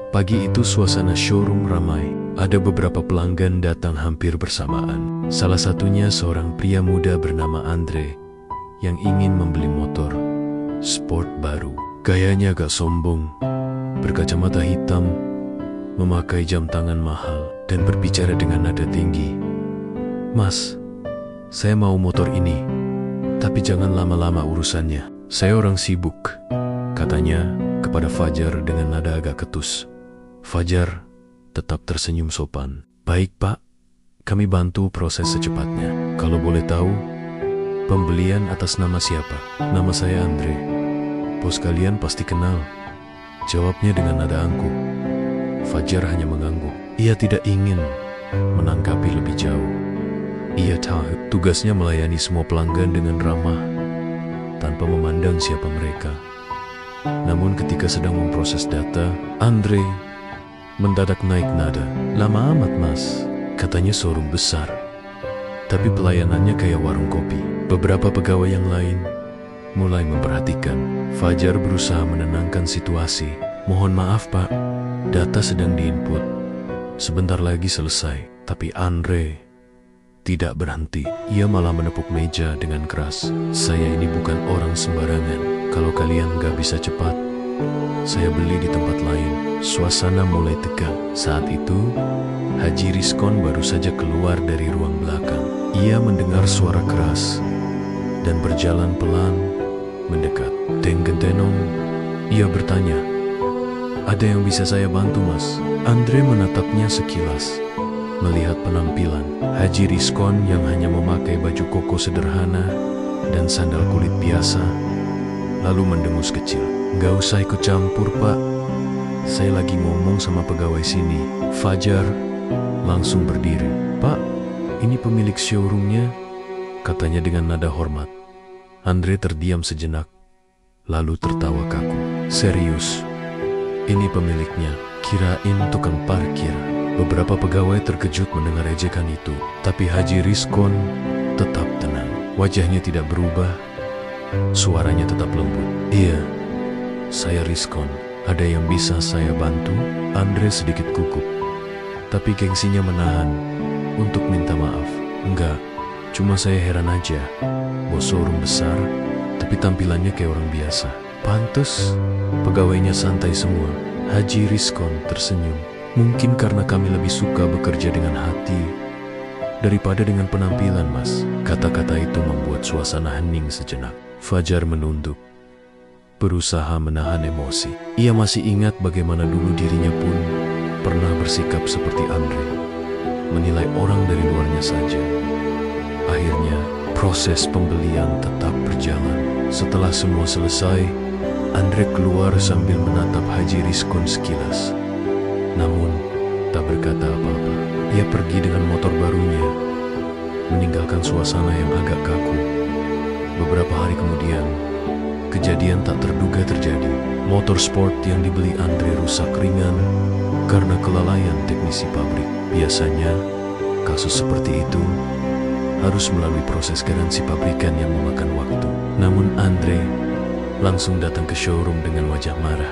Pagi itu suasana showroom ramai. Ada beberapa pelanggan datang hampir bersamaan. Salah satunya seorang pria muda bernama Andre yang ingin membeli motor sport baru. Gayanya agak sombong, berkacamata hitam, memakai jam tangan mahal, dan berbicara dengan nada tinggi. Mas, saya mau motor ini, tapi jangan lama-lama urusannya. Saya orang sibuk, katanya kepada Fajar dengan nada agak ketus. Fajar tetap tersenyum sopan. Baik pak, kami bantu proses secepatnya. Kalau boleh tahu, pembelian atas nama siapa? Nama saya Andre. Bos kalian pasti kenal, jawabnya dengan nada angkuh. Fajar hanya mengangguk. Ia tidak ingin menanggapi lebih jauh. Ia tahu tugasnya melayani semua pelanggan dengan ramah, tanpa memandang siapa mereka. Namun ketika sedang memproses data, Andre mendadak naik nada. Lama amat mas, katanya showroom besar, tapi pelayanannya kayak warung kopi. Beberapa pegawai yang lain mulai memperhatikan. Fajar berusaha menenangkan situasi. Mohon maaf pak, data sedang diinput. Sebentar lagi selesai. Tapi Andre tidak berhenti. Ia malah menepuk meja dengan keras. Saya ini bukan orang sembarangan. Kalau kalian gak bisa cepat, saya beli di tempat lain. Suasana mulai tegang. Saat itu, Haji Rizkon baru saja keluar dari ruang belakang. Ia mendengar suara keras dan berjalan pelan mendekat. Tenggentenong, ia bertanya, ada yang bisa saya bantu mas? Andre menatapnya sekilas, melihat penampilan Haji Rizkon yang hanya memakai baju koko sederhana dan sandal kulit biasa, lalu mendengus kecil. Gak usah ikut campur pak, saya lagi ngomong sama pegawai sini. Fajar langsung berdiri. Pak, ini pemilik showroomnya, katanya dengan nada hormat. Andre terdiam sejenak, lalu tertawa kaku. Serius, ini pemiliknya, kirain tukang parkir. Beberapa pegawai terkejut mendengar ejekan itu, tapi Haji Rizkon tetap tenang. Wajahnya tidak berubah, suaranya tetap lembut. Iya, saya Rizkon. Ada yang bisa saya bantu? Andre sedikit gugup, tapi gengsinya menahan untuk minta maaf. Enggak, cuma saya heran aja. Bos showroom besar, tapi tapi tampilannya kayak orang biasa. Pantes, pegawainya santai semua. Haji Rizkon tersenyum. Mungkin karena kami lebih suka bekerja dengan hati daripada dengan penampilan, Mas. Kata-kata itu membuat suasana hening sejenak. Fajar menunduk, berusaha menahan emosi. Ia masih ingat bagaimana dulu dirinya pun pernah bersikap seperti Andre, menilai orang dari luarnya saja. Akhirnya, proses pembelian tetap berjalan. Setelah semua selesai, Andre keluar sambil menatap Haji Rizkon sekilas. Namun, tak berkata apa-apa. Ia pergi dengan motor barunya, meninggalkan suasana yang agak kaku. Beberapa hari kemudian, kejadian tak terduga terjadi. Motor sport yang dibeli Andre rusak ringan karena kelalaian teknisi pabrik. Biasanya, kasus seperti itu harus melalui proses garansi pabrikan yang memakan waktu. Namun Andre langsung datang ke showroom dengan wajah marah.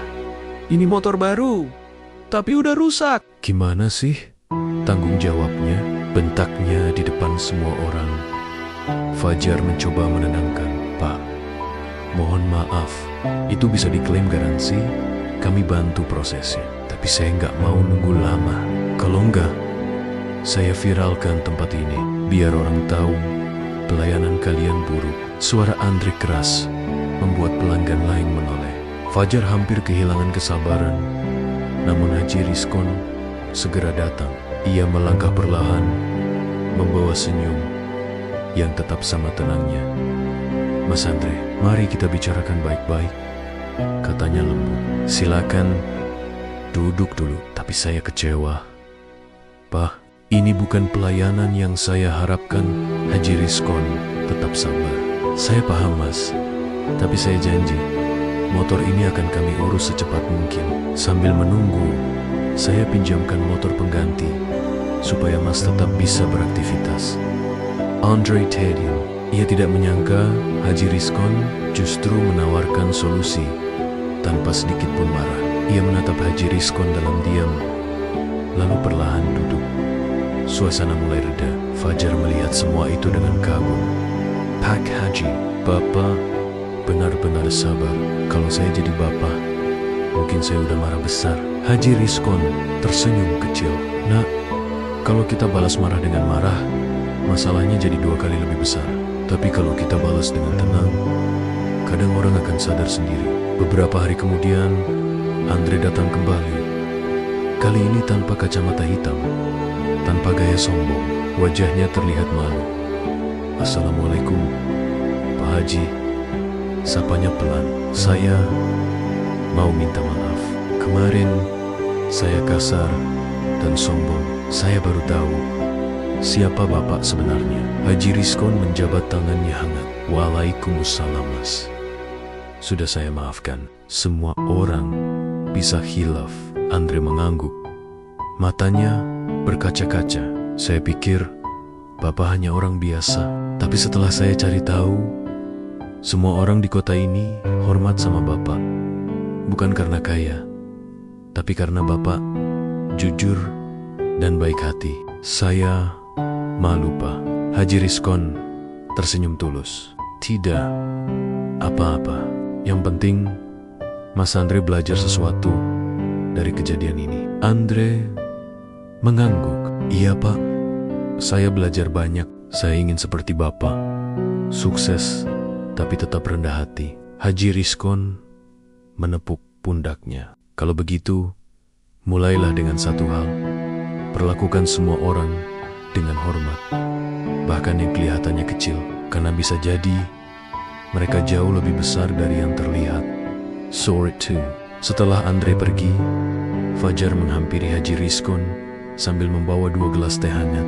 Ini motor baru, tapi udah rusak. Gimana sih tanggung jawabnya? Bentaknya di depan semua orang. Fajar mencoba menenangkan. Pak, mohon maaf, itu bisa diklaim garansi. Kami bantu prosesnya. Tapi saya nggak mau nunggu lama. Kalau enggak, saya viralkan tempat ini. Biar orang tahu pelayanan kalian buruk. Suara Andre keras membuat pelanggan lain menoleh. Fajar hampir kehilangan kesabaran. Namun Haji Rizkon segera datang. Ia melangkah perlahan, membawa senyum yang tetap sama tenangnya. Mas Andre, mari kita bicarakan baik-baik, katanya lembut. Silakan duduk dulu, tapi saya kecewa. Pak, ini bukan pelayanan yang saya harapkan. Haji Rizkon tetap sabar. Saya paham, Mas. Tapi saya janji, motor ini akan kami urus secepat mungkin. Sambil menunggu, saya pinjamkan motor pengganti supaya Mas tetap bisa beraktivitas. Andre terdiam. Ia tidak menyangka Haji Rizkon justru menawarkan solusi tanpa sedikit pun marah. Ia menatap Haji Rizkon dalam diam, lalu perlahan duduk. Suasana mulai reda. Fajar melihat semua itu dengan kagum. Pak Haji, Bapak benar-benar sabar. Kalau saya jadi bapak, mungkin saya udah marah besar. Haji Rizkon tersenyum kecil. Nak, kalau kita balas marah dengan marah, masalahnya jadi 2 kali lebih besar. Tapi kalau kita balas dengan tenang, kadang orang akan sadar sendiri. Beberapa hari kemudian, Andre datang kembali. Kali ini tanpa kacamata hitam, tanpa gaya sombong. Wajahnya terlihat malu. Assalamualaikum, Pak Haji. Sapanya pelan. Saya mau minta maaf. Kemarin saya kasar dan sombong. Saya baru tahu siapa Bapak sebenarnya. Haji Rizkon menjabat tangannya hangat. Waalaikumsalam, Mas. Sudah saya maafkan. Semua orang bisa khilaf. Andre mengangguk. Matanya berkaca-kaca. Saya pikir Bapak hanya orang biasa. Tapi setelah saya cari tahu, semua orang di kota ini hormat sama Bapak. Bukan karena kaya, tapi karena Bapak jujur dan baik hati. Saya malu, Pak. Haji Rizkon tersenyum tulus. Tidak apa-apa. Yang penting Mas Andre belajar sesuatu dari kejadian ini. Andre mengangguk. Iya, Pak. Saya belajar banyak. Saya ingin seperti Bapak. Sukses tapi tetap rendah hati. Haji Rizkon menepuk pundaknya. Kalau begitu, mulailah dengan satu hal. Perlakukan semua orang dengan hormat. Bahkan yang kelihatannya kecil. Karena bisa jadi mereka jauh lebih besar dari yang terlihat. So it too. Setelah Andre pergi, Fajar menghampiri Haji Rizkon sambil membawa 2 gelas teh hangat.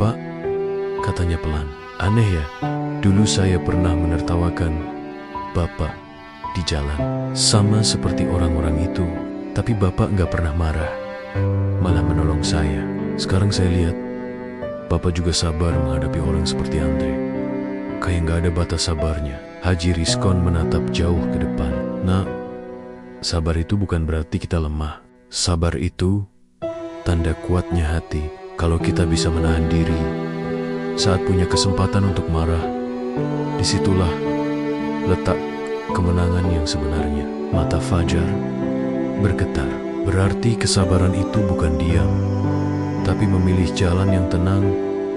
Pak, katanya pelan. Aneh ya, dulu saya pernah menertawakan Bapak di jalan. Sama seperti orang-orang itu. Tapi Bapak nggak pernah marah, malah menolong saya. Sekarang saya lihat, Bapak juga sabar menghadapi orang seperti Andre. Kayak nggak ada batas sabarnya. Haji Rizkon menatap jauh ke depan. Nak, sabar itu bukan berarti kita lemah. Sabar itu tanda kuatnya hati. Kalau kita bisa menahan diri saat punya kesempatan untuk marah, disitulah letak kemenangan yang sebenarnya. Mata Fajar bergetar. Berarti kesabaran itu bukan diam, tapi memilih jalan yang tenang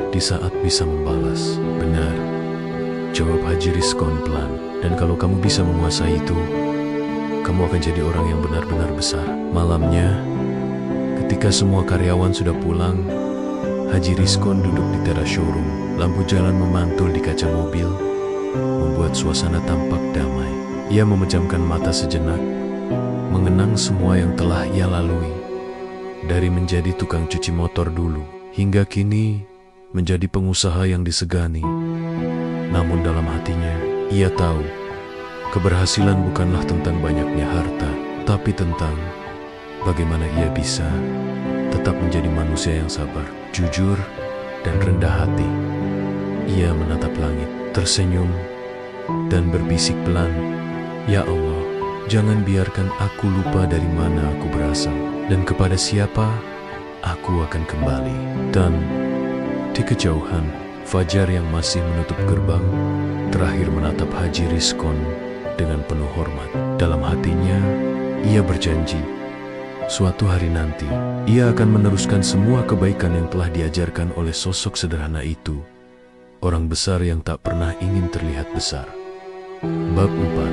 di saat bisa membalas. Benar, jawab Haji Rizkon pelan. Dan kalau kamu bisa menguasai itu, kamu akan jadi orang yang benar-benar besar. Malamnya, ketika semua karyawan sudah pulang, Haji Rizkon duduk di teras showroom. Lampu jalan memantul di kaca mobil, membuat suasana tampak damai. Ia memejamkan mata sejenak, mengenang semua yang telah ia lalui. Dari menjadi tukang cuci motor dulu, hingga kini menjadi pengusaha yang disegani. Namun dalam hatinya, ia tahu keberhasilan bukanlah tentang banyaknya harta, tapi tentang bagaimana ia bisa tetap menjadi manusia yang sabar, jujur, dan rendah hati. Ia menatap langit, tersenyum, dan berbisik pelan, "Ya Allah, jangan biarkan aku lupa dari mana aku berasal dan kepada siapa aku akan kembali." Dan di kejauhan, Fajar yang masih menutup gerbang terakhir menatap Haji Rizkon dengan penuh hormat. Dalam hatinya, ia berjanji, suatu hari nanti, ia akan meneruskan semua kebaikan yang telah diajarkan oleh sosok sederhana itu. Orang besar yang tak pernah ingin terlihat besar. Bab 4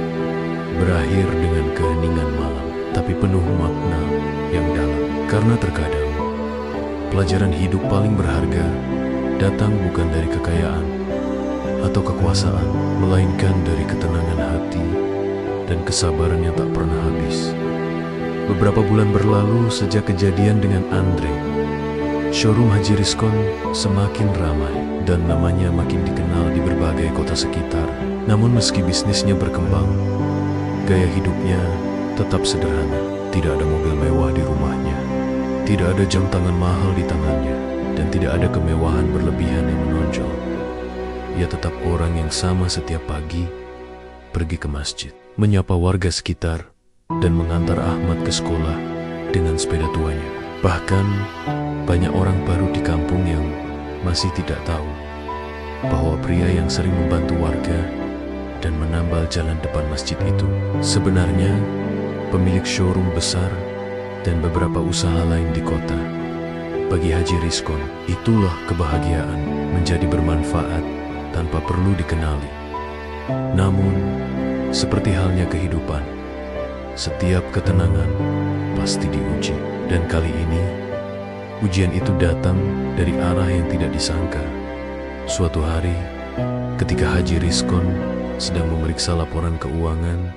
berakhir dengan keheningan malam, tapi penuh makna yang dalam. Karena terkadang, pelajaran hidup paling berharga datang bukan dari kekayaan atau kekuasaan, melainkan dari ketenangan hati dan kesabaran yang tak pernah habis. Beberapa bulan berlalu sejak kejadian dengan Andre. Showroom Haji Rizkon semakin ramai dan namanya makin dikenal di berbagai kota sekitar. Namun meski bisnisnya berkembang, gaya hidupnya tetap sederhana. Tidak ada mobil mewah di rumahnya, tidak ada jam tangan mahal di tangannya, dan tidak ada kemewahan berlebihan yang menonjol. Ia tetap orang yang sama setiap pagi, pergi ke masjid, menyapa warga sekitar, dan mengantar Ahmad ke sekolah dengan sepeda tuanya. Bahkan, banyak orang baru di kampung yang masih tidak tahu bahwa pria yang sering membantu warga dan menambal jalan depan masjid itu sebenarnya pemilik showroom besar dan beberapa usaha lain di kota. Bagi Haji Rizkon, itulah kebahagiaan, menjadi bermanfaat tanpa perlu dikenali. Namun, seperti halnya kehidupan, setiap ketenangan pasti diuji. Dan kali ini, ujian itu datang dari arah yang tidak disangka. Suatu hari, ketika Haji Rizkon sedang memeriksa laporan keuangan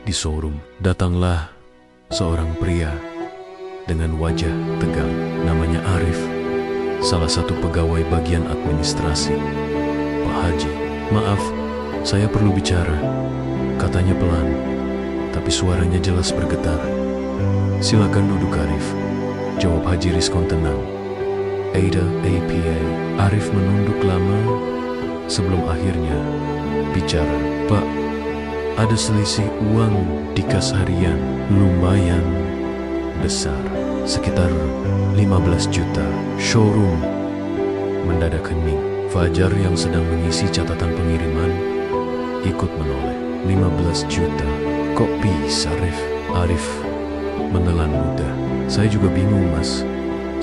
di showroom, datanglah seorang pria dengan wajah tegang. Namanya Arif, salah satu pegawai bagian administrasi. "Pak Haji, maaf, saya perlu bicara," katanya pelan, tapi suaranya jelas bergetar. "Silakan duduk Arif," jawab Haji Rizkon tenang. Ada APA. Arif menunduk lama sebelum akhirnya bicara. "Pak, ada selisih uang di kas harian lumayan besar, sekitar 15 juta. Showroom mendadak hening. Fajar yang sedang mengisi catatan pengiriman ikut menoleh. 15 juta? Kok bisa, Arif? Arif menelan ludah. "Saya juga bingung, Mas.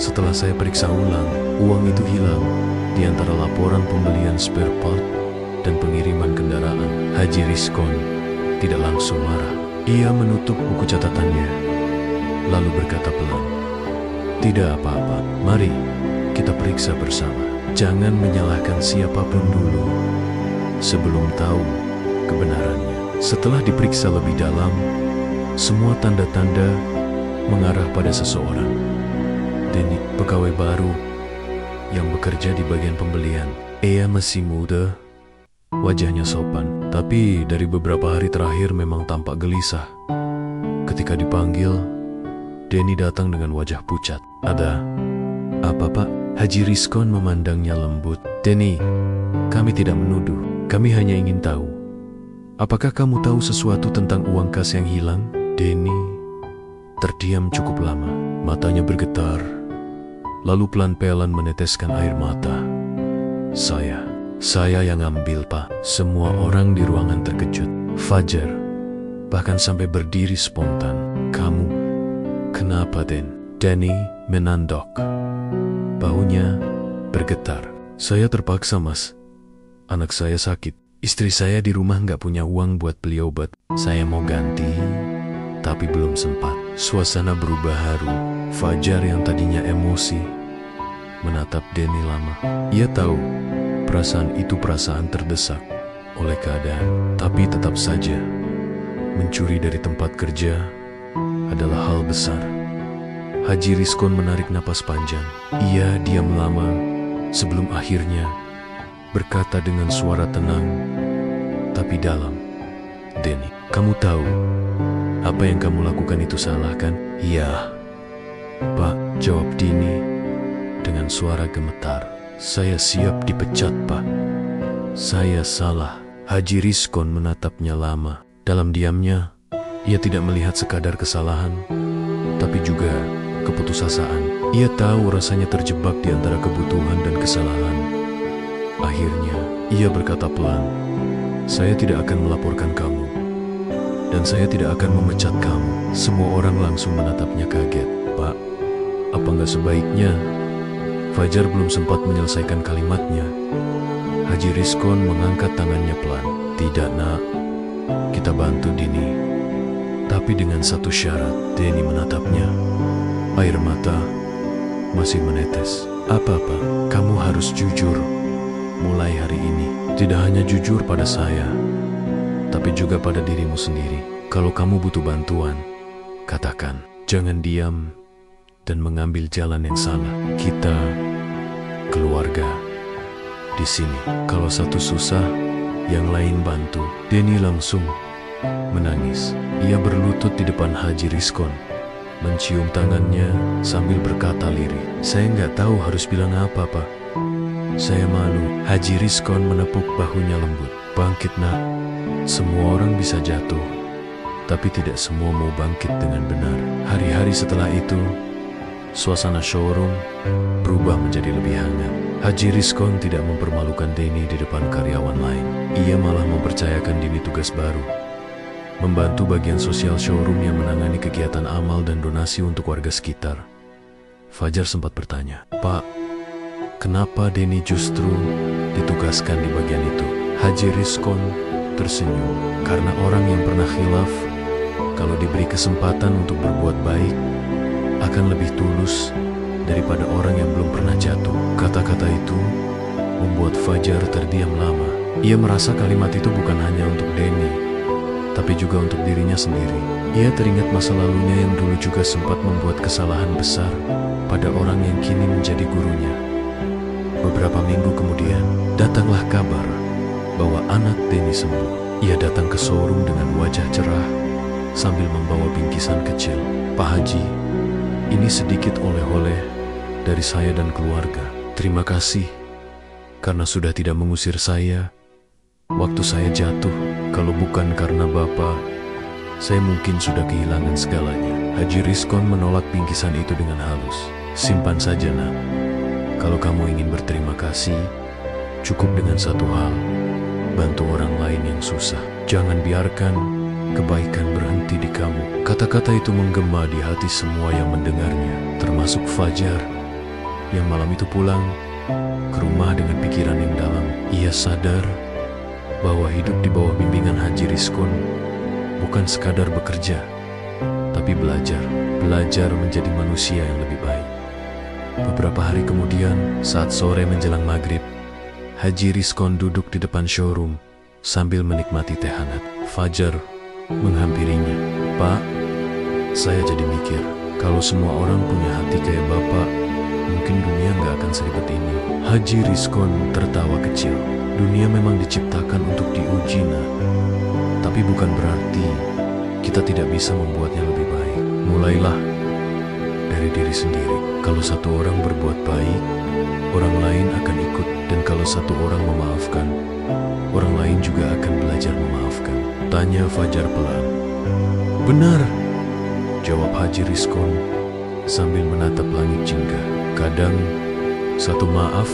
Setelah saya periksa ulang, uang itu hilang di antara laporan pembelian spare part dan pengiriman kendaraan." Haji Rizkon tidak langsung marah. Ia menutup buku catatannya, lalu berkata pelan, "Tidak apa-apa, mari kita periksa bersama. Jangan menyalahkan siapapun dulu sebelum tahu kebenarannya." Setelah diperiksa lebih dalam, semua tanda-tanda mengarah pada seseorang. Denny, pegawai baru yang bekerja di bagian pembelian. Ia masih muda, wajahnya sopan, tapi dari beberapa hari terakhir memang tampak gelisah. Ketika dipanggil, Denny datang dengan wajah pucat. "Ada apa, Pak?" Haji Rizkon memandangnya lembut. "Denny, kami tidak menuduh. Kami hanya ingin tahu, apakah kamu tahu sesuatu tentang uang kas yang hilang?" Denny terdiam cukup lama, matanya bergetar, lalu pelan-pelan meneteskan air mata. Saya yang ambil, Pak." Semua orang di ruangan terkejut. Fajar bahkan sampai berdiri spontan. Kamu, kenapa Den? Danny menandok. Baunya bergetar. Saya terpaksa mas. Anak saya sakit. Istri saya di rumah nggak punya uang buat beli obat. Saya mau ganti, tapi belum sempat. Suasana berubah haru. Fajar yang tadinya emosi menatap Danny lama. Ia tahu perasaan itu perasaan terdesak oleh keadaan, tapi tetap saja mencuri dari tempat kerja adalah hal besar. Haji Rizkon menarik napas panjang. Ia diam lama sebelum akhirnya berkata dengan suara tenang tapi dalam, Danny, kamu tahu apa yang kamu lakukan itu salah kan? Iya, Pak, jawab Danny dengan suara gemetar. Saya siap dipecat, Pak. Saya salah. Haji Rizkon menatapnya lama. Dalam diamnya, ia tidak melihat sekadar kesalahan, tapi juga keputusasaan. Ia tahu rasanya terjebak di antara kebutuhan dan kesalahan. Akhirnya, ia berkata pelan, saya tidak akan melaporkan kamu, dan saya tidak akan memecat kamu. Semua orang langsung menatapnya kaget. Pak, apa nggak sebaiknya? Fajar belum sempat menyelesaikan kalimatnya. Haji Rizkon mengangkat tangannya pelan. Tidak nak, kita bantu Dini. Tapi dengan satu syarat. Danny menatapnya. Air mata masih menetes. Apa-apa, kamu harus jujur. Mulai hari ini, tidak hanya jujur pada saya, tapi juga pada dirimu sendiri. Kalau kamu butuh bantuan, katakan. Jangan diam dan mengambil jalan yang salah. Kita keluarga di sini. Kalau satu susah, yang lain bantu. Danny langsung menangis. Ia berlutut di depan Haji Rizkon, mencium tangannya sambil berkata lirih. Saya nggak tahu harus bilang apa, Pak. Saya malu. Haji Rizkon menepuk bahunya lembut. Bangkit nak. Semua orang bisa jatuh, tapi tidak semua mau bangkit dengan benar. Hari-hari setelah itu, suasana showroom berubah menjadi lebih hangat. Haji Rizkon tidak mempermalukan Danny di depan karyawan lain. Ia malah mempercayakan Danny tugas baru, membantu bagian sosial showroom yang menangani kegiatan amal dan donasi untuk warga sekitar. Fajar sempat bertanya, Pak, kenapa Danny justru ditugaskan di bagian itu? Haji Rizkon tersenyum. Karena orang yang pernah khilaf, kalau diberi kesempatan untuk berbuat baik, akan lebih tulus daripada orang yang belum pernah jatuh. Kata-kata itu membuat Fajar terdiam lama. Ia merasa kalimat itu bukan hanya untuk Danny, tapi juga untuk dirinya sendiri. Ia teringat masa lalunya yang dulu juga sempat membuat kesalahan besar pada orang yang kini menjadi gurunya. Beberapa minggu kemudian, datanglah kabar bahwa anak Danny sembuh. Ia datang ke showroom dengan wajah cerah sambil membawa bingkisan kecil. Pak Haji, ini sedikit oleh-oleh dari saya dan keluarga. Terima kasih karena sudah tidak mengusir saya waktu saya jatuh. Kalau bukan karena Bapak, saya mungkin sudah kehilangan segalanya. Haji Rizkon menolak bingkisan itu dengan halus. Simpan saja nak. Kalau kamu ingin berterima kasih, cukup dengan satu hal. Bantu orang lain yang susah. Jangan biarkan kebaikan berhenti di kamu. Kata-kata itu menggema di hati semua yang mendengarnya, termasuk Fajar, yang malam itu pulang ke rumah dengan pikiran yang dalam. Ia sadar bahwa hidup di bawah bimbingan Haji Rizkon bukan sekadar bekerja, tapi belajar menjadi manusia yang lebih baik. Beberapa hari kemudian, saat sore menjelang maghrib, Haji Rizkon duduk di depan showroom sambil menikmati teh hangat. Fajar menghampirinya. Pak, saya jadi mikir, kalau semua orang punya hati kayak Bapak, mungkin dunia nggak akan seribet ini. Haji Rizkon tertawa kecil. Dunia memang diciptakan untuk diuji, nak. Tapi bukan berarti kita tidak bisa membuatnya lebih baik. Mulailah dari diri sendiri. Kalau satu orang berbuat baik, orang lain akan ikut. Dan kalau satu orang memaafkan, orang lain juga akan belajar memaafkan. Tanya Fajar pelan. Benar, jawab Haji Rizkon sambil menatap langit jingga. Kadang satu maaf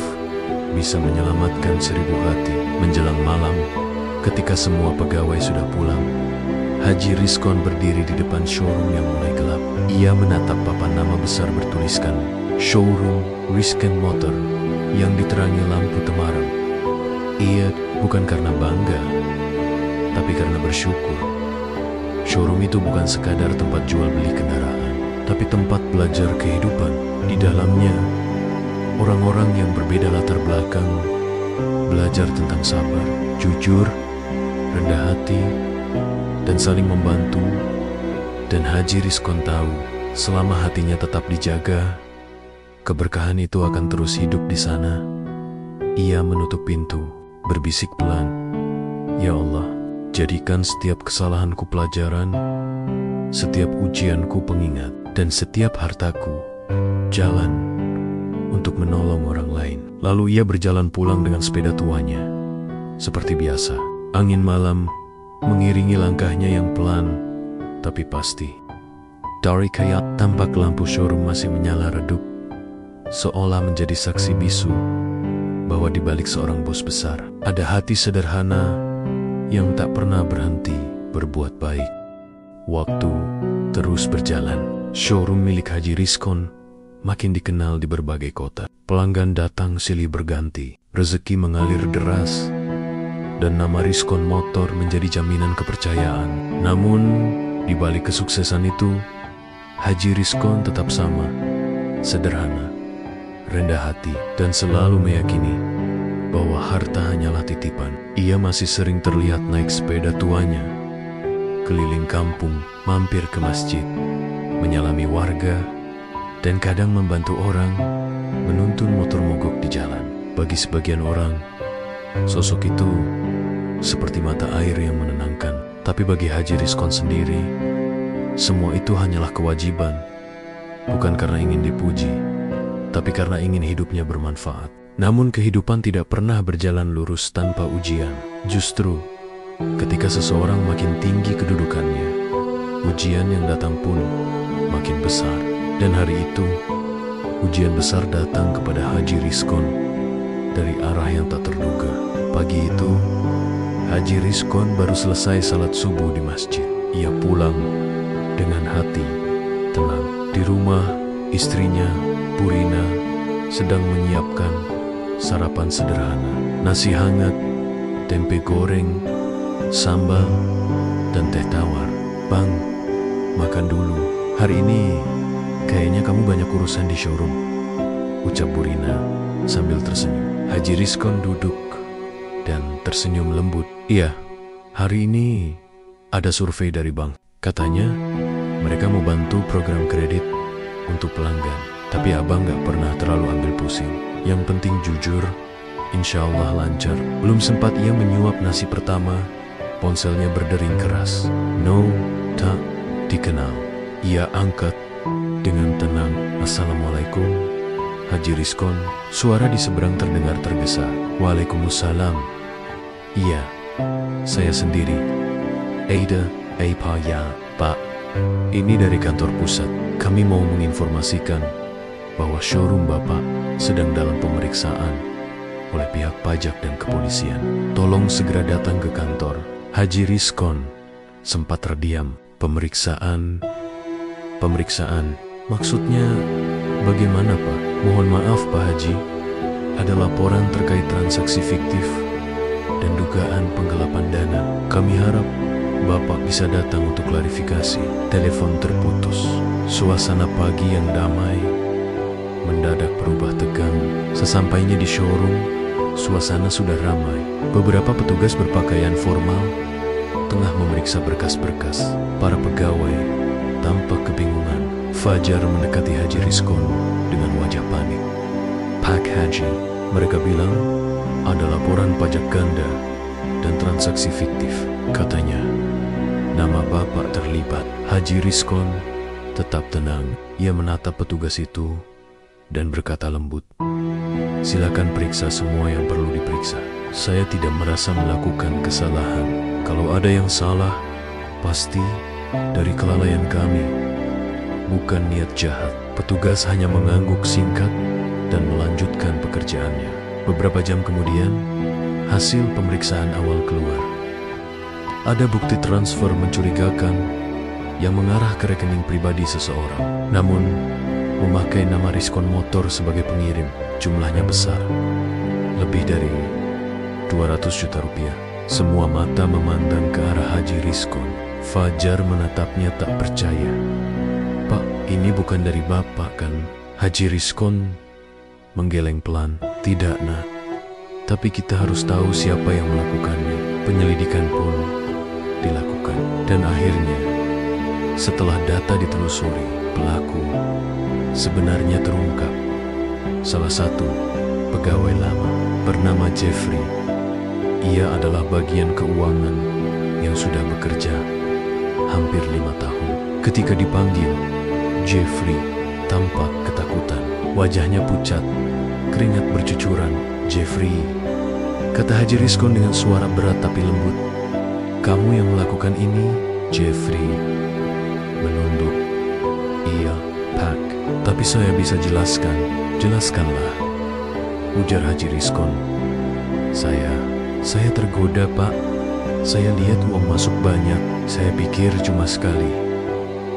bisa menyelamatkan 1000 hati. Menjelang malam, Ketika semua pegawai sudah pulang, Haji Rizkon berdiri di depan showroom yang mulai gelap. Ia menatap papan nama besar bertuliskan Showroom Rizkon Motor yang diterangi lampu temaram. Ia bukan karena bangga, tapi karena bersyukur. Showroom itu bukan sekadar tempat jual beli kendaraan, tapi tempat belajar kehidupan. Di dalamnya, orang-orang yang berbeda latar belakang belajar tentang sabar, jujur, rendah hati, dan saling membantu. Dan Haji Rizkon tahu, selama hatinya tetap dijaga, keberkahan itu akan terus hidup di sana. Ia menutup pintu, berbisik pelan, "Ya Allah, jadikan setiap kesalahanku pelajaran, setiap ujianku pengingat, dan setiap hartaku jalan untuk menolong orang lain." Lalu ia berjalan pulang dengan sepeda tuanya. Seperti biasa, angin malam mengiringi langkahnya yang pelan tapi pasti. Dari kayat tampak lampu showroom masih menyala redup, seolah menjadi saksi bisu bahwa di balik seorang bos besar ada hati sederhana yang tak pernah berhenti berbuat baik. Waktu terus berjalan. Showroom milik Haji Rizkon makin dikenal di berbagai kota. Pelanggan datang silih berganti, rezeki mengalir deras, dan nama Rizkon Motor menjadi jaminan kepercayaan. Namun, di balik kesuksesan itu, Haji Rizkon tetap sama, sederhana, rendah hati, dan selalu meyakini bahwa harta hanyalah titipan. Ia masih sering terlihat naik sepeda tuanya, keliling kampung, mampir ke masjid, menyalami warga, dan kadang membantu orang menuntun motor mogok di jalan. Bagi sebagian orang, sosok itu seperti mata air yang menenangkan. Tapi bagi Haji Rizkon sendiri, semua itu hanyalah kewajiban, bukan karena ingin dipuji, tapi karena ingin hidupnya bermanfaat. Namun kehidupan tidak pernah berjalan lurus tanpa ujian. Justru, ketika seseorang makin tinggi kedudukannya, ujian yang datang pun makin besar. Dan hari itu, ujian besar datang kepada Haji Rizkon dari arah yang tak terduga. Pagi itu, Haji Rizkon baru selesai salat subuh di masjid. Ia pulang dengan hati tenang. Di rumah, istrinya, Purina, sedang menyiapkan sarapan sederhana. Nasi hangat, tempe goreng, sambal, dan teh tawar. "Bang, makan dulu. Hari ini kayaknya kamu banyak urusan di showroom," ucap Purina sambil tersenyum. Haji Rizkon duduk dan tersenyum lembut. "Iya, hari ini ada survei dari bank. Katanya mereka mau bantu program kredit untuk pelanggan. Tapi abang gak pernah terlalu ambil pusing. Yang penting jujur, insya Allah lancar." Belum sempat ia menyuap nasi pertama, ponselnya berdering keras. "No, tak dikenal." Ia angkat dengan tenang. "Assalamualaikum, Haji Rizkon." Suara di seberang terdengar tergesa. "Waalaikumsalam." "Iya, saya sendiri. Ada apa ya, Pak?" "Ini dari kantor pusat. Kami mau menginformasikan bahwa showroom Bapak sedang dalam pemeriksaan oleh pihak pajak dan kepolisian. Tolong segera datang ke kantor." Haji Rizkon sempat terdiam. Pemeriksaan? Maksudnya bagaimana, Pak?" "Mohon maaf, Pak Haji. Ada laporan terkait transaksi fiktif dan dugaan penggelapan dana. Kami harap Bapak bisa datang untuk klarifikasi." Telepon terputus. Suasana pagi yang damai mendadak berubah tegang. Sesampainya di showroom, suasana sudah ramai. Beberapa petugas berpakaian formal tengah memeriksa berkas-berkas. Para pegawai tampak kebingungan. Fajar mendekati Haji Rizkon dengan wajah panik. "Pak Haji," mereka bilang, "ada laporan pajak ganda dan transaksi fiktif. Katanya nama Bapak terlibat." Haji Rizkon tetap tenang. Ia menatap petugas itu dan berkata lembut, "Silakan periksa semua yang perlu diperiksa. Saya tidak merasa melakukan kesalahan. Kalau ada yang salah, pasti dari kelalaian kami, bukan niat jahat." Petugas hanya mengangguk singkat dan melanjutkan pekerjaannya. Beberapa jam kemudian, hasil pemeriksaan awal keluar. Ada bukti transfer mencurigakan yang mengarah ke rekening pribadi seseorang. Namun, memakai nama Rizkon Motor sebagai pengirim, jumlahnya besar. Lebih dari 200 juta rupiah. Semua mata memandang ke arah Haji Rizkon. Fajar menatapnya tak percaya. "Pak, ini bukan dari Bapak kan?" Haji Rizkon menggeleng pelan. "Tidak, Nak. Tapi kita harus tahu siapa yang melakukannya." Penyelidikan pun dilakukan. Dan akhirnya, setelah data ditelusuri, pelaku sebenarnya terungkap. Salah satu pegawai lama bernama Jeffrey. Ia adalah bagian keuangan yang sudah bekerja hampir 5 tahun. Ketika dipanggil, Jeffrey tampak ketakutan. Wajahnya pucat, keringat bercucuran. "Jeffrey," kata Haji Rizkon dengan suara berat tapi lembut, "kamu yang melakukan ini?" Jeffrey menunduk. "Iya, Pak. Tapi saya bisa jelaskan." "Jelaskanlah," ujar Haji Rizkon. Saya tergoda, Pak. Saya lihat uang masuk banyak. Saya pikir cuma sekali.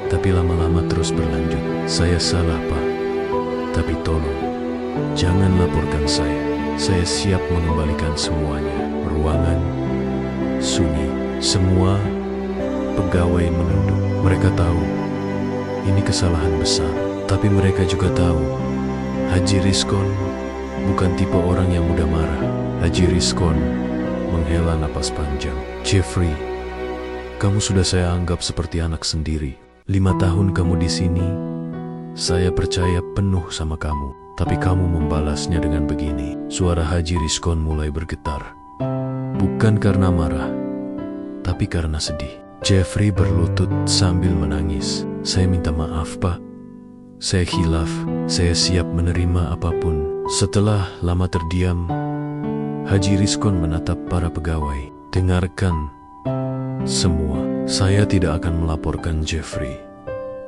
Tapi lama-lama terus berlanjut. Saya salah, Pak. Tapi tolong, jangan laporkan saya. Saya siap mengembalikan semuanya." Ruangan sunyi. Semua pegawai menunduk. Mereka tahu ini kesalahan besar. Tapi mereka juga tahu Haji Rizkon bukan tipe orang yang mudah marah. Haji Rizkon menghela napas panjang. "Jeffrey, kamu sudah saya anggap seperti anak sendiri. 5 tahun kamu di sini, saya percaya penuh sama kamu. Tapi kamu membalasnya dengan begini." Suara Haji Rizkon mulai bergetar. Bukan karena marah, tapi karena sedih. Jeffrey berlutut sambil menangis. "Saya minta maaf, Pak. Saya khilaf. Saya siap menerima apapun." Setelah lama terdiam, Haji Rizkon menatap para pegawai. "Dengarkan semua. Saya tidak akan melaporkan Jeffrey.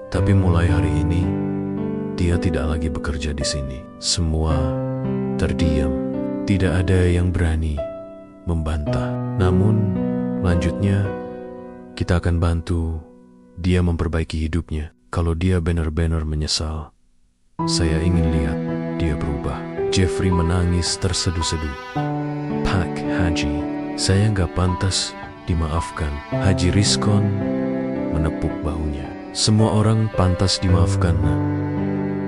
Tapi mulai hari ini, dia tidak lagi bekerja di sini." Semua terdiam. Tidak ada yang berani membantah. "Namun, lanjutnya, kita akan bantu dia memperbaiki hidupnya. Kalau dia benar-benar menyesal, saya ingin lihat dia berubah." Jeffrey menangis terseduh-seduh. "Pak Haji, saya nggak pantas dimaafkan." Haji Rizkon menepuk bahunya. "Semua orang pantas dimaafkan, Nak.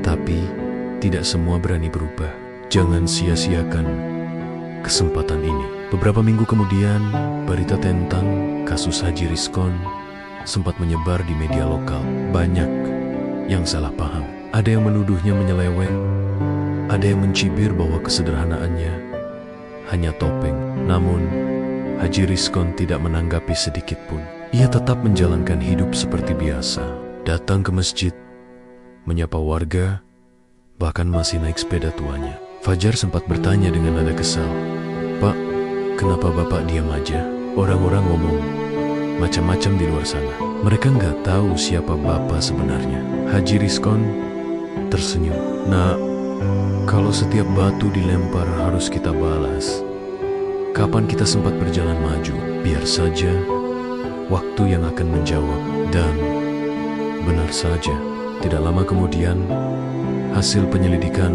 Tapi tidak semua berani berubah. Jangan sia-siakan kesempatan ini." Beberapa minggu kemudian, berita tentang kasus Haji Rizkon sempat menyebar di media lokal. Banyak yang salah paham. Ada yang menuduhnya menyeleweng, ada yang mencibir bahwa kesederhanaannya hanya topeng. Namun, Haji Rizkon tidak menanggapi sedikit pun. Ia tetap menjalankan hidup seperti biasa. Datang ke masjid, menyapa warga, bahkan masih naik sepeda tuanya. Fajar sempat bertanya dengan nada kesal, "Pak, kenapa Bapak diam aja? Orang-orang ngomong macam-macam di luar sana. Mereka nggak tahu siapa Bapak sebenarnya." Haji Rizkon tersenyum. "Nak, kalau setiap batu dilempar harus kita balas, kapan kita sempat berjalan maju? Biar saja waktu yang akan menjawab." Dan benar saja, tidak lama kemudian hasil penyelidikan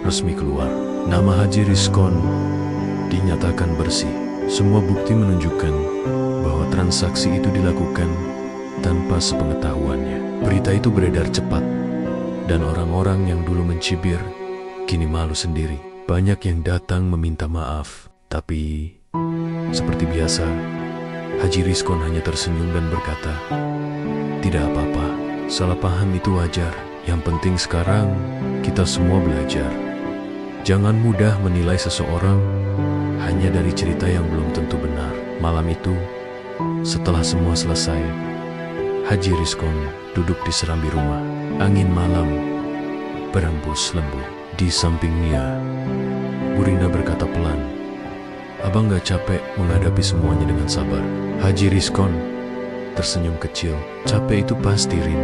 resmi keluar. Nama Haji Rizkon dinyatakan bersih. Semua bukti menunjukkan bahwa transaksi itu dilakukan tanpa sepengetahuannya. Berita itu beredar cepat, dan orang-orang yang dulu mencibir kini malu sendiri. Banyak yang datang meminta maaf, tapi seperti biasa, Haji Rizkon hanya tersenyum dan berkata, "Tidak apa-apa, salah paham itu wajar. Yang penting sekarang kita semua belajar. Jangan mudah menilai seseorang hanya dari cerita yang belum tentu benar." Malam itu, setelah semua selesai, Haji Rizkon duduk di serambi rumah. Angin malam berembus lembut. Di sampingnya, Bu Rina berkata pelan, "Abang gak capek menghadapi semuanya dengan sabar?" Haji Rizkon tersenyum kecil. "Capek itu pasti, Rin.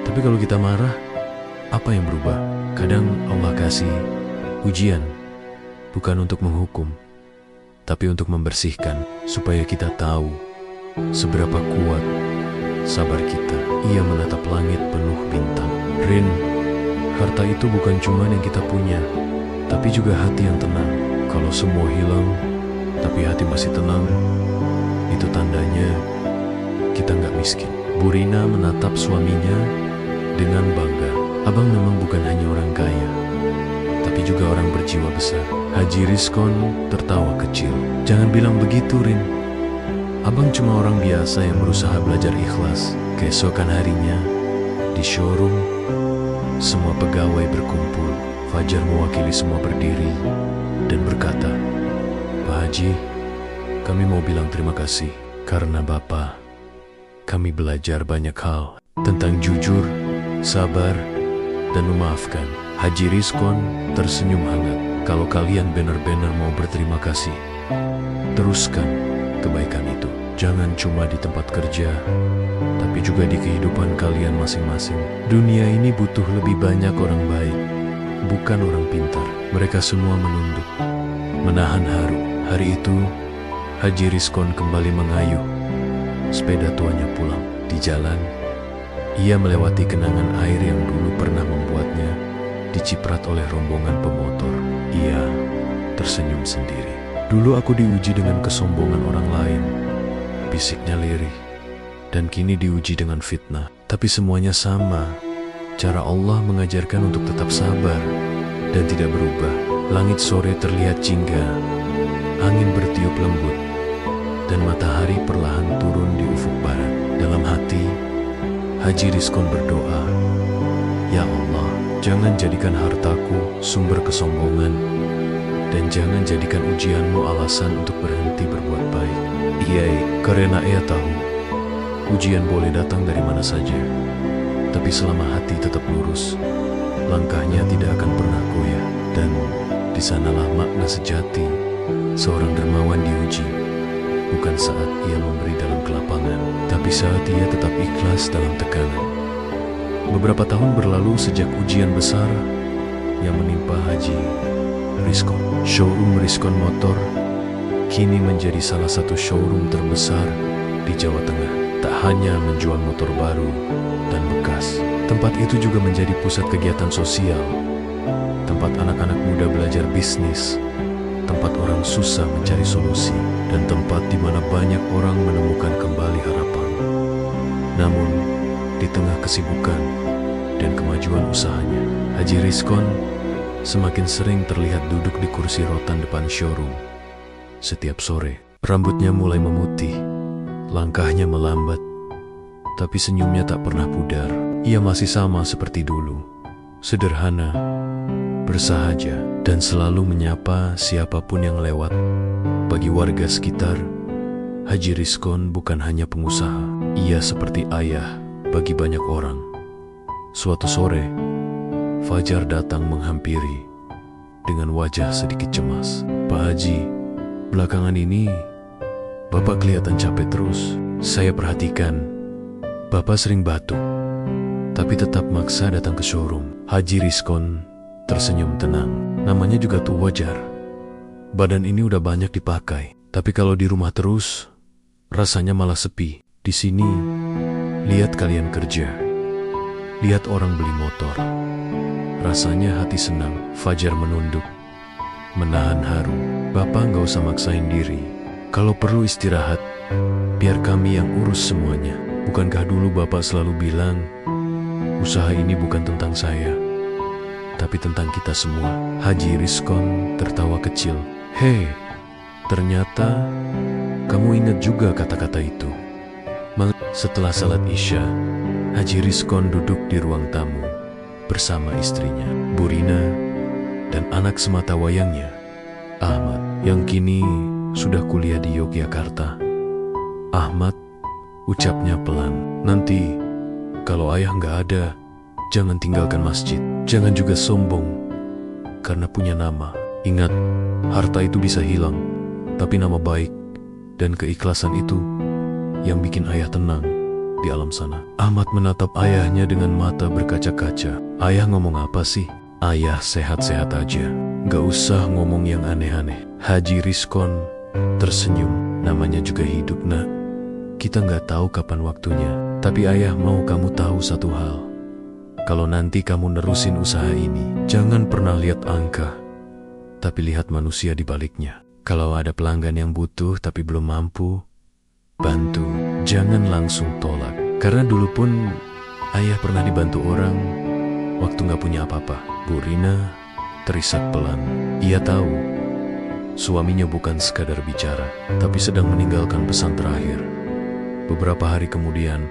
Tapi kalau kita marah, apa yang berubah? Kadang Allah kasih ujian, bukan untuk menghukum, tapi untuk membersihkan, supaya kita tahu seberapa kuat sabar kita. Ia menatap langit penuh bintang. Rin, harta itu bukan cuma yang kita punya, tapi juga hati yang tenang. Kalau semua hilang, tapi hati masih tenang, itu tandanya kita nggak miskin. Burina menatap suaminya dengan bangga. Abang memang bukan hanya orang kaya, tapi juga orang berjiwa besar. Haji Rizkon tertawa kecil. Jangan bilang begitu, Rin. Abang cuma orang biasa yang berusaha belajar ikhlas. Keesokan harinya, di showroom, semua pegawai berkumpul. Fajar mewakili semua berdiri dan berkata, "Pak Haji, kami mau bilang terima kasih karena Bapak, kami belajar banyak hal tentang jujur, sabar, dan memaafkan." Haji Rizkon tersenyum hangat. Kalau kalian benar-benar mau berterima kasih, teruskan kebaikan itu. Jangan cuma di tempat kerja, tapi juga di kehidupan kalian masing-masing. Dunia ini butuh lebih banyak orang baik, bukan orang pintar. Mereka semua menunduk, menahan haru. Hari itu, Haji Rizkon kembali mengayuh sepeda tuanya pulang. Di jalan, ia melewati genangan air yang dulu pernah membuatnya diciprat oleh rombongan pemotor. Ia tersenyum sendiri. Dulu aku diuji dengan kesombongan orang lain, bisiknya lirih, dan kini diuji dengan fitnah. Tapi semuanya sama. Cara Allah mengajarkan untuk tetap sabar dan tidak berubah. Langit sore terlihat jingga, angin bertiup lembut, dan matahari perlahan turun di ufuk barat. Dalam hati, Haji Rizkon berdoa, "Ya Allah, jangan jadikan hartaku sumber kesombongan, dan jangan jadikan ujianmu alasan untuk berhenti berbuat baik." Karena ia tahu, ujian boleh datang dari mana saja, tapi selama hati tetap lurus, langkahnya tidak akan pernah goyah. Dan di sanalah makna sejati seorang dermawan diuji, bukan saat ia memberi dalam kelapangan, tapi saat ia tetap ikhlas dalam tekanan. Beberapa tahun berlalu sejak ujian besar yang menimpa Haji Rizkon. Showroom Rizkon Motor kini menjadi salah satu showroom terbesar di Jawa Tengah. Tak hanya menjual motor baru dan bekas, tempat itu juga menjadi pusat kegiatan sosial, tempat anak-anak muda belajar bisnis, tempat orang susah mencari solusi, dan tempat di mana banyak orang menemukan kembali harapan. Namun, di tengah kesibukan dan kemajuan usahanya, Haji Rizkon semakin sering terlihat duduk di kursi rotan depan showroom. Setiap sore, rambutnya mulai memutih, langkahnya melambat, tapi senyumnya tak pernah pudar. Ia masih sama seperti dulu, sederhana, bersahaja, dan selalu menyapa siapapun yang lewat. Bagi warga sekitar, Haji Rizkon bukan hanya pengusaha, ia seperti ayah bagi banyak orang. Suatu sore, Fajar datang menghampiri dengan wajah sedikit cemas. "Pak Haji, belakangan ini Bapak kelihatan capek terus. Saya perhatikan, Bapak sering batuk, tapi tetap maksa datang ke showroom." Haji Rizkon tersenyum tenang. Namanya juga tuh wajar. Badan ini udah banyak dipakai, tapi kalau di rumah terus, rasanya malah sepi. Di sini, lihat kalian kerja, lihat orang beli motor, rasanya hati senang. Fajar menunduk, menahan haru. "Bapak nggak usah maksain diri. Kalau perlu istirahat, biar kami yang urus semuanya. Bukankah dulu Bapak selalu bilang, usaha ini bukan tentang saya, tapi tentang kita semua?" Haji Rizkon tertawa kecil. "Hei, ternyata kamu ingat juga kata-kata itu." Setelah salat Isya, Haji Rizkon duduk di ruang tamu bersama istrinya, Burina, dan anak semata wayangnya, Ahmad, yang kini sudah kuliah di Yogyakarta. "Ahmad," ucapnya pelan, "nanti kalau ayah nggak ada, jangan tinggalkan masjid. Jangan juga sombong karena punya nama. Ingat, harta itu bisa hilang, tapi nama baik dan keikhlasan itu yang bikin ayah tenang di alam sana." Ahmad menatap ayahnya dengan mata berkaca-kaca. "Ayah ngomong apa sih?" "Ayah sehat-sehat aja. Gak usah ngomong yang aneh-aneh." Haji Rizkon tersenyum. "Namanya juga hidup, nak. Kita nggak tahu kapan waktunya. Tapi ayah mau kamu tahu satu hal. Kalau nanti kamu nerusin usaha ini, jangan pernah lihat angka, tapi lihat manusia di baliknya. Kalau ada pelanggan yang butuh tapi belum mampu, bantu. Jangan langsung tolak. Karena dulu pun ayah pernah dibantu orang waktu nggak punya apa-apa. Bu Rina terisak pelan. Ia tahu suaminya bukan sekadar bicara, tapi sedang meninggalkan pesan terakhir. Beberapa hari kemudian,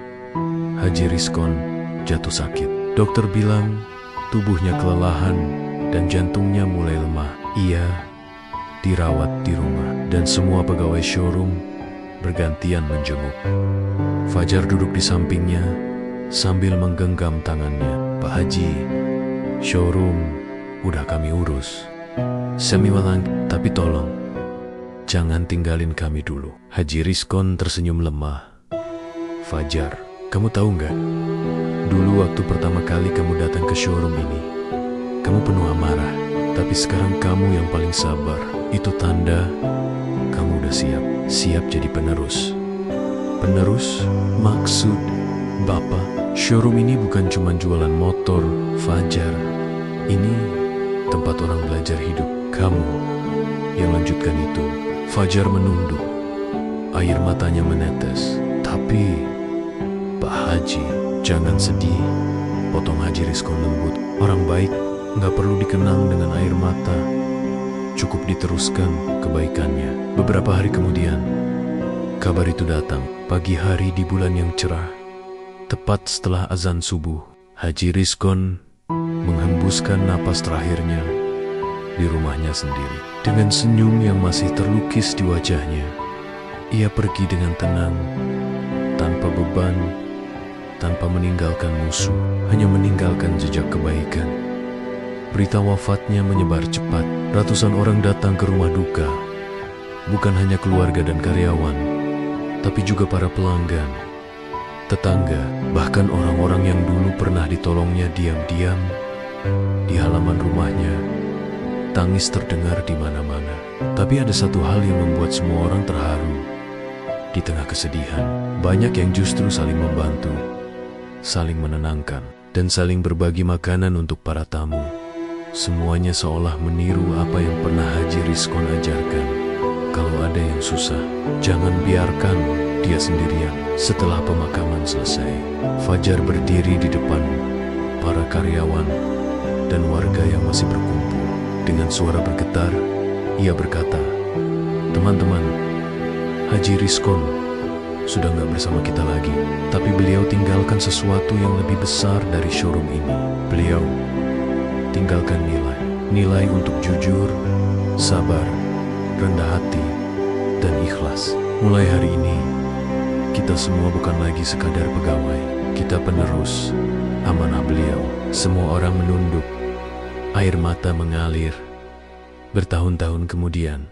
Haji Rizkon jatuh sakit. Dokter bilang tubuhnya kelelahan dan jantungnya mulai lemah. Ia dirawat di rumah dan semua pegawai showroom bergantian menjenguk. Fajar duduk di sampingnya sambil menggenggam tangannya. Pak Haji, showroom udah kami urus. Semiwalang, tapi tolong jangan tinggalin kami dulu. Haji Rizkon tersenyum lemah. Fajar, kamu tahu nggak? Dulu waktu pertama kali kamu datang ke showroom ini, kamu penuh amarah. Tapi sekarang kamu yang paling sabar. Itu tanda kamu udah siap jadi penerus. Penerus? Maksud Bapak, showroom ini bukan cuma jualan motor, Fajar. Ini tempat orang belajar hidup. Kamu yang lanjutkan itu. Fajar menunduk. Air matanya menetes. Tapi Pak Haji, jangan sedih, potong Haji Rizkon lembut. Orang baik nggak perlu dikenang dengan air mata, cukup diteruskan kebaikannya. Beberapa hari kemudian, kabar itu datang. Pagi hari di bulan yang cerah, tepat setelah azan subuh, Haji Rizkon menghembuskan napas terakhirnya di rumahnya sendiri. Dengan senyum yang masih terlukis di wajahnya, ia pergi dengan tenang, tanpa beban, tanpa meninggalkan musuh, hanya meninggalkan jejak kebaikan. Berita wafatnya menyebar cepat. Ratusan orang datang ke rumah duka. Bukan hanya keluarga dan karyawan, tapi juga para pelanggan, tetangga, bahkan orang-orang yang dulu pernah ditolongnya diam-diam di halaman rumahnya. Tangis terdengar di mana-mana. Tapi ada satu hal yang membuat semua orang terharu. Di tengah kesedihan, banyak yang justru saling membantu, saling menenangkan, dan saling berbagi makanan untuk para tamu. Semuanya seolah meniru apa yang pernah Haji Rizkon ajarkan. Kalau ada yang susah, jangan biarkan dia sendirian. Setelah pemakaman selesai, Fajar berdiri di depan para karyawan dan warga yang masih berkumpul. Dengan suara bergetar, ia berkata, "Teman-teman, Haji Rizkon sudah nggak bersama kita lagi, tapi beliau tinggalkan sesuatu yang lebih besar dari showroom ini. Beliau tinggalkan nilai untuk jujur, sabar, rendah hati, dan ikhlas. Mulai hari ini, kita semua bukan lagi sekadar pegawai, kita penerus amanah beliau." Semua orang menunduk, air mata mengalir. Bertahun-tahun kemudian,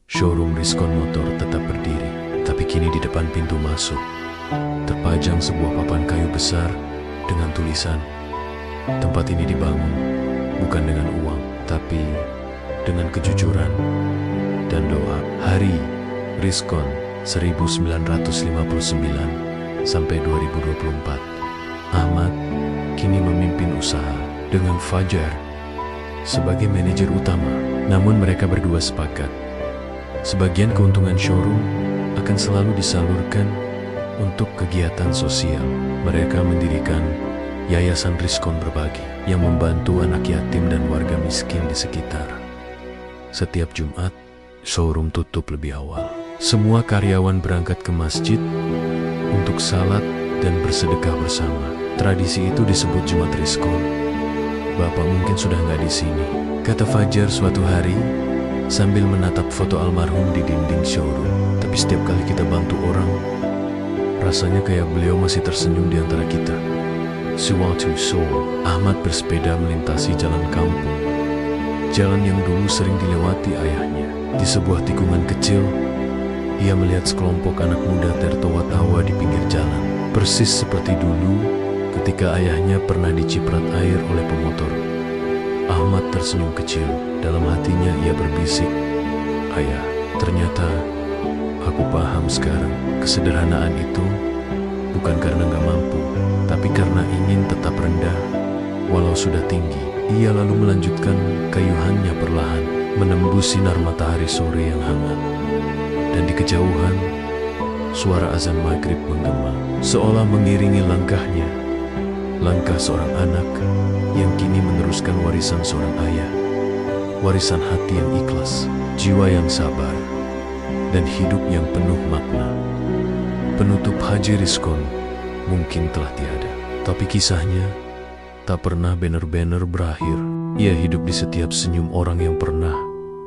showroom Rizkon Motor tetap berdiri, tapi kini di depan pintu masuk terpajang sebuah papan kayu besar dengan tulisan, "Tempat ini dibangun bukan dengan uang, tapi dengan kejujuran dan doa." Hari Rizkon 1959 sampai 2024. Ahmad kini memimpin usaha dengan Fajar sebagai manajer utama. Namun mereka berdua sepakat, sebagian keuntungan showroom akan selalu disalurkan untuk kegiatan sosial. Mereka mendirikan Yayasan Rizkon Berbagi yang membantu anak yatim dan warga miskin di sekitar. Setiap Jumat, showroom tutup lebih awal. Semua karyawan berangkat ke masjid untuk salat dan bersedekah bersama. Tradisi itu disebut Jumat Rizkon. "Bapak mungkin sudah nggak di sini," kata Fajar suatu hari sambil menatap foto almarhum di dinding showroom. "Tapi setiap kali kita bantu orang, rasanya kayak beliau masih tersenyum di antara kita." Suatu sore, Ahmad bersepeda melintasi jalan kampung. Jalan yang dulu sering dilewati ayahnya. Di sebuah tikungan kecil, ia melihat sekelompok anak muda tertawa-tawa di pinggir jalan. Persis seperti dulu ketika ayahnya pernah diciprat air oleh pemotor. Ahmad tersenyum kecil. Dalam hatinya ia berbisik, "Ayah, ternyata Aku paham sekarang, kesederhanaan itu bukan karena gak mampu, tapi karena ingin tetap rendah, walau sudah tinggi. Ia lalu melanjutkan kayuhannya perlahan, menembus sinar matahari sore yang hangat. Dan di kejauhan, suara azan maghrib menggema, seolah mengiringi langkahnya. Langkah seorang anak yang kini meneruskan warisan seorang ayah. Warisan hati yang ikhlas, jiwa yang sabar, dan hidup yang penuh makna. Penutup Haji Rizkon mungkin telah tiada, tapi kisahnya tak pernah benar-benar berakhir. Ia hidup di setiap senyum orang yang pernah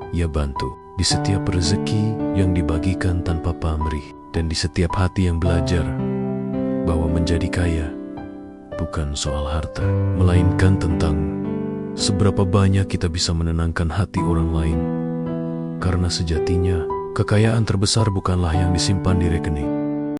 ia bantu, di setiap rezeki yang dibagikan tanpa pamrih, dan di setiap hati yang belajar bahwa menjadi kaya bukan soal harta, melainkan tentang seberapa banyak kita bisa menenangkan hati orang lain. Karena sejatinya, kekayaan terbesar bukanlah yang disimpan di rekening,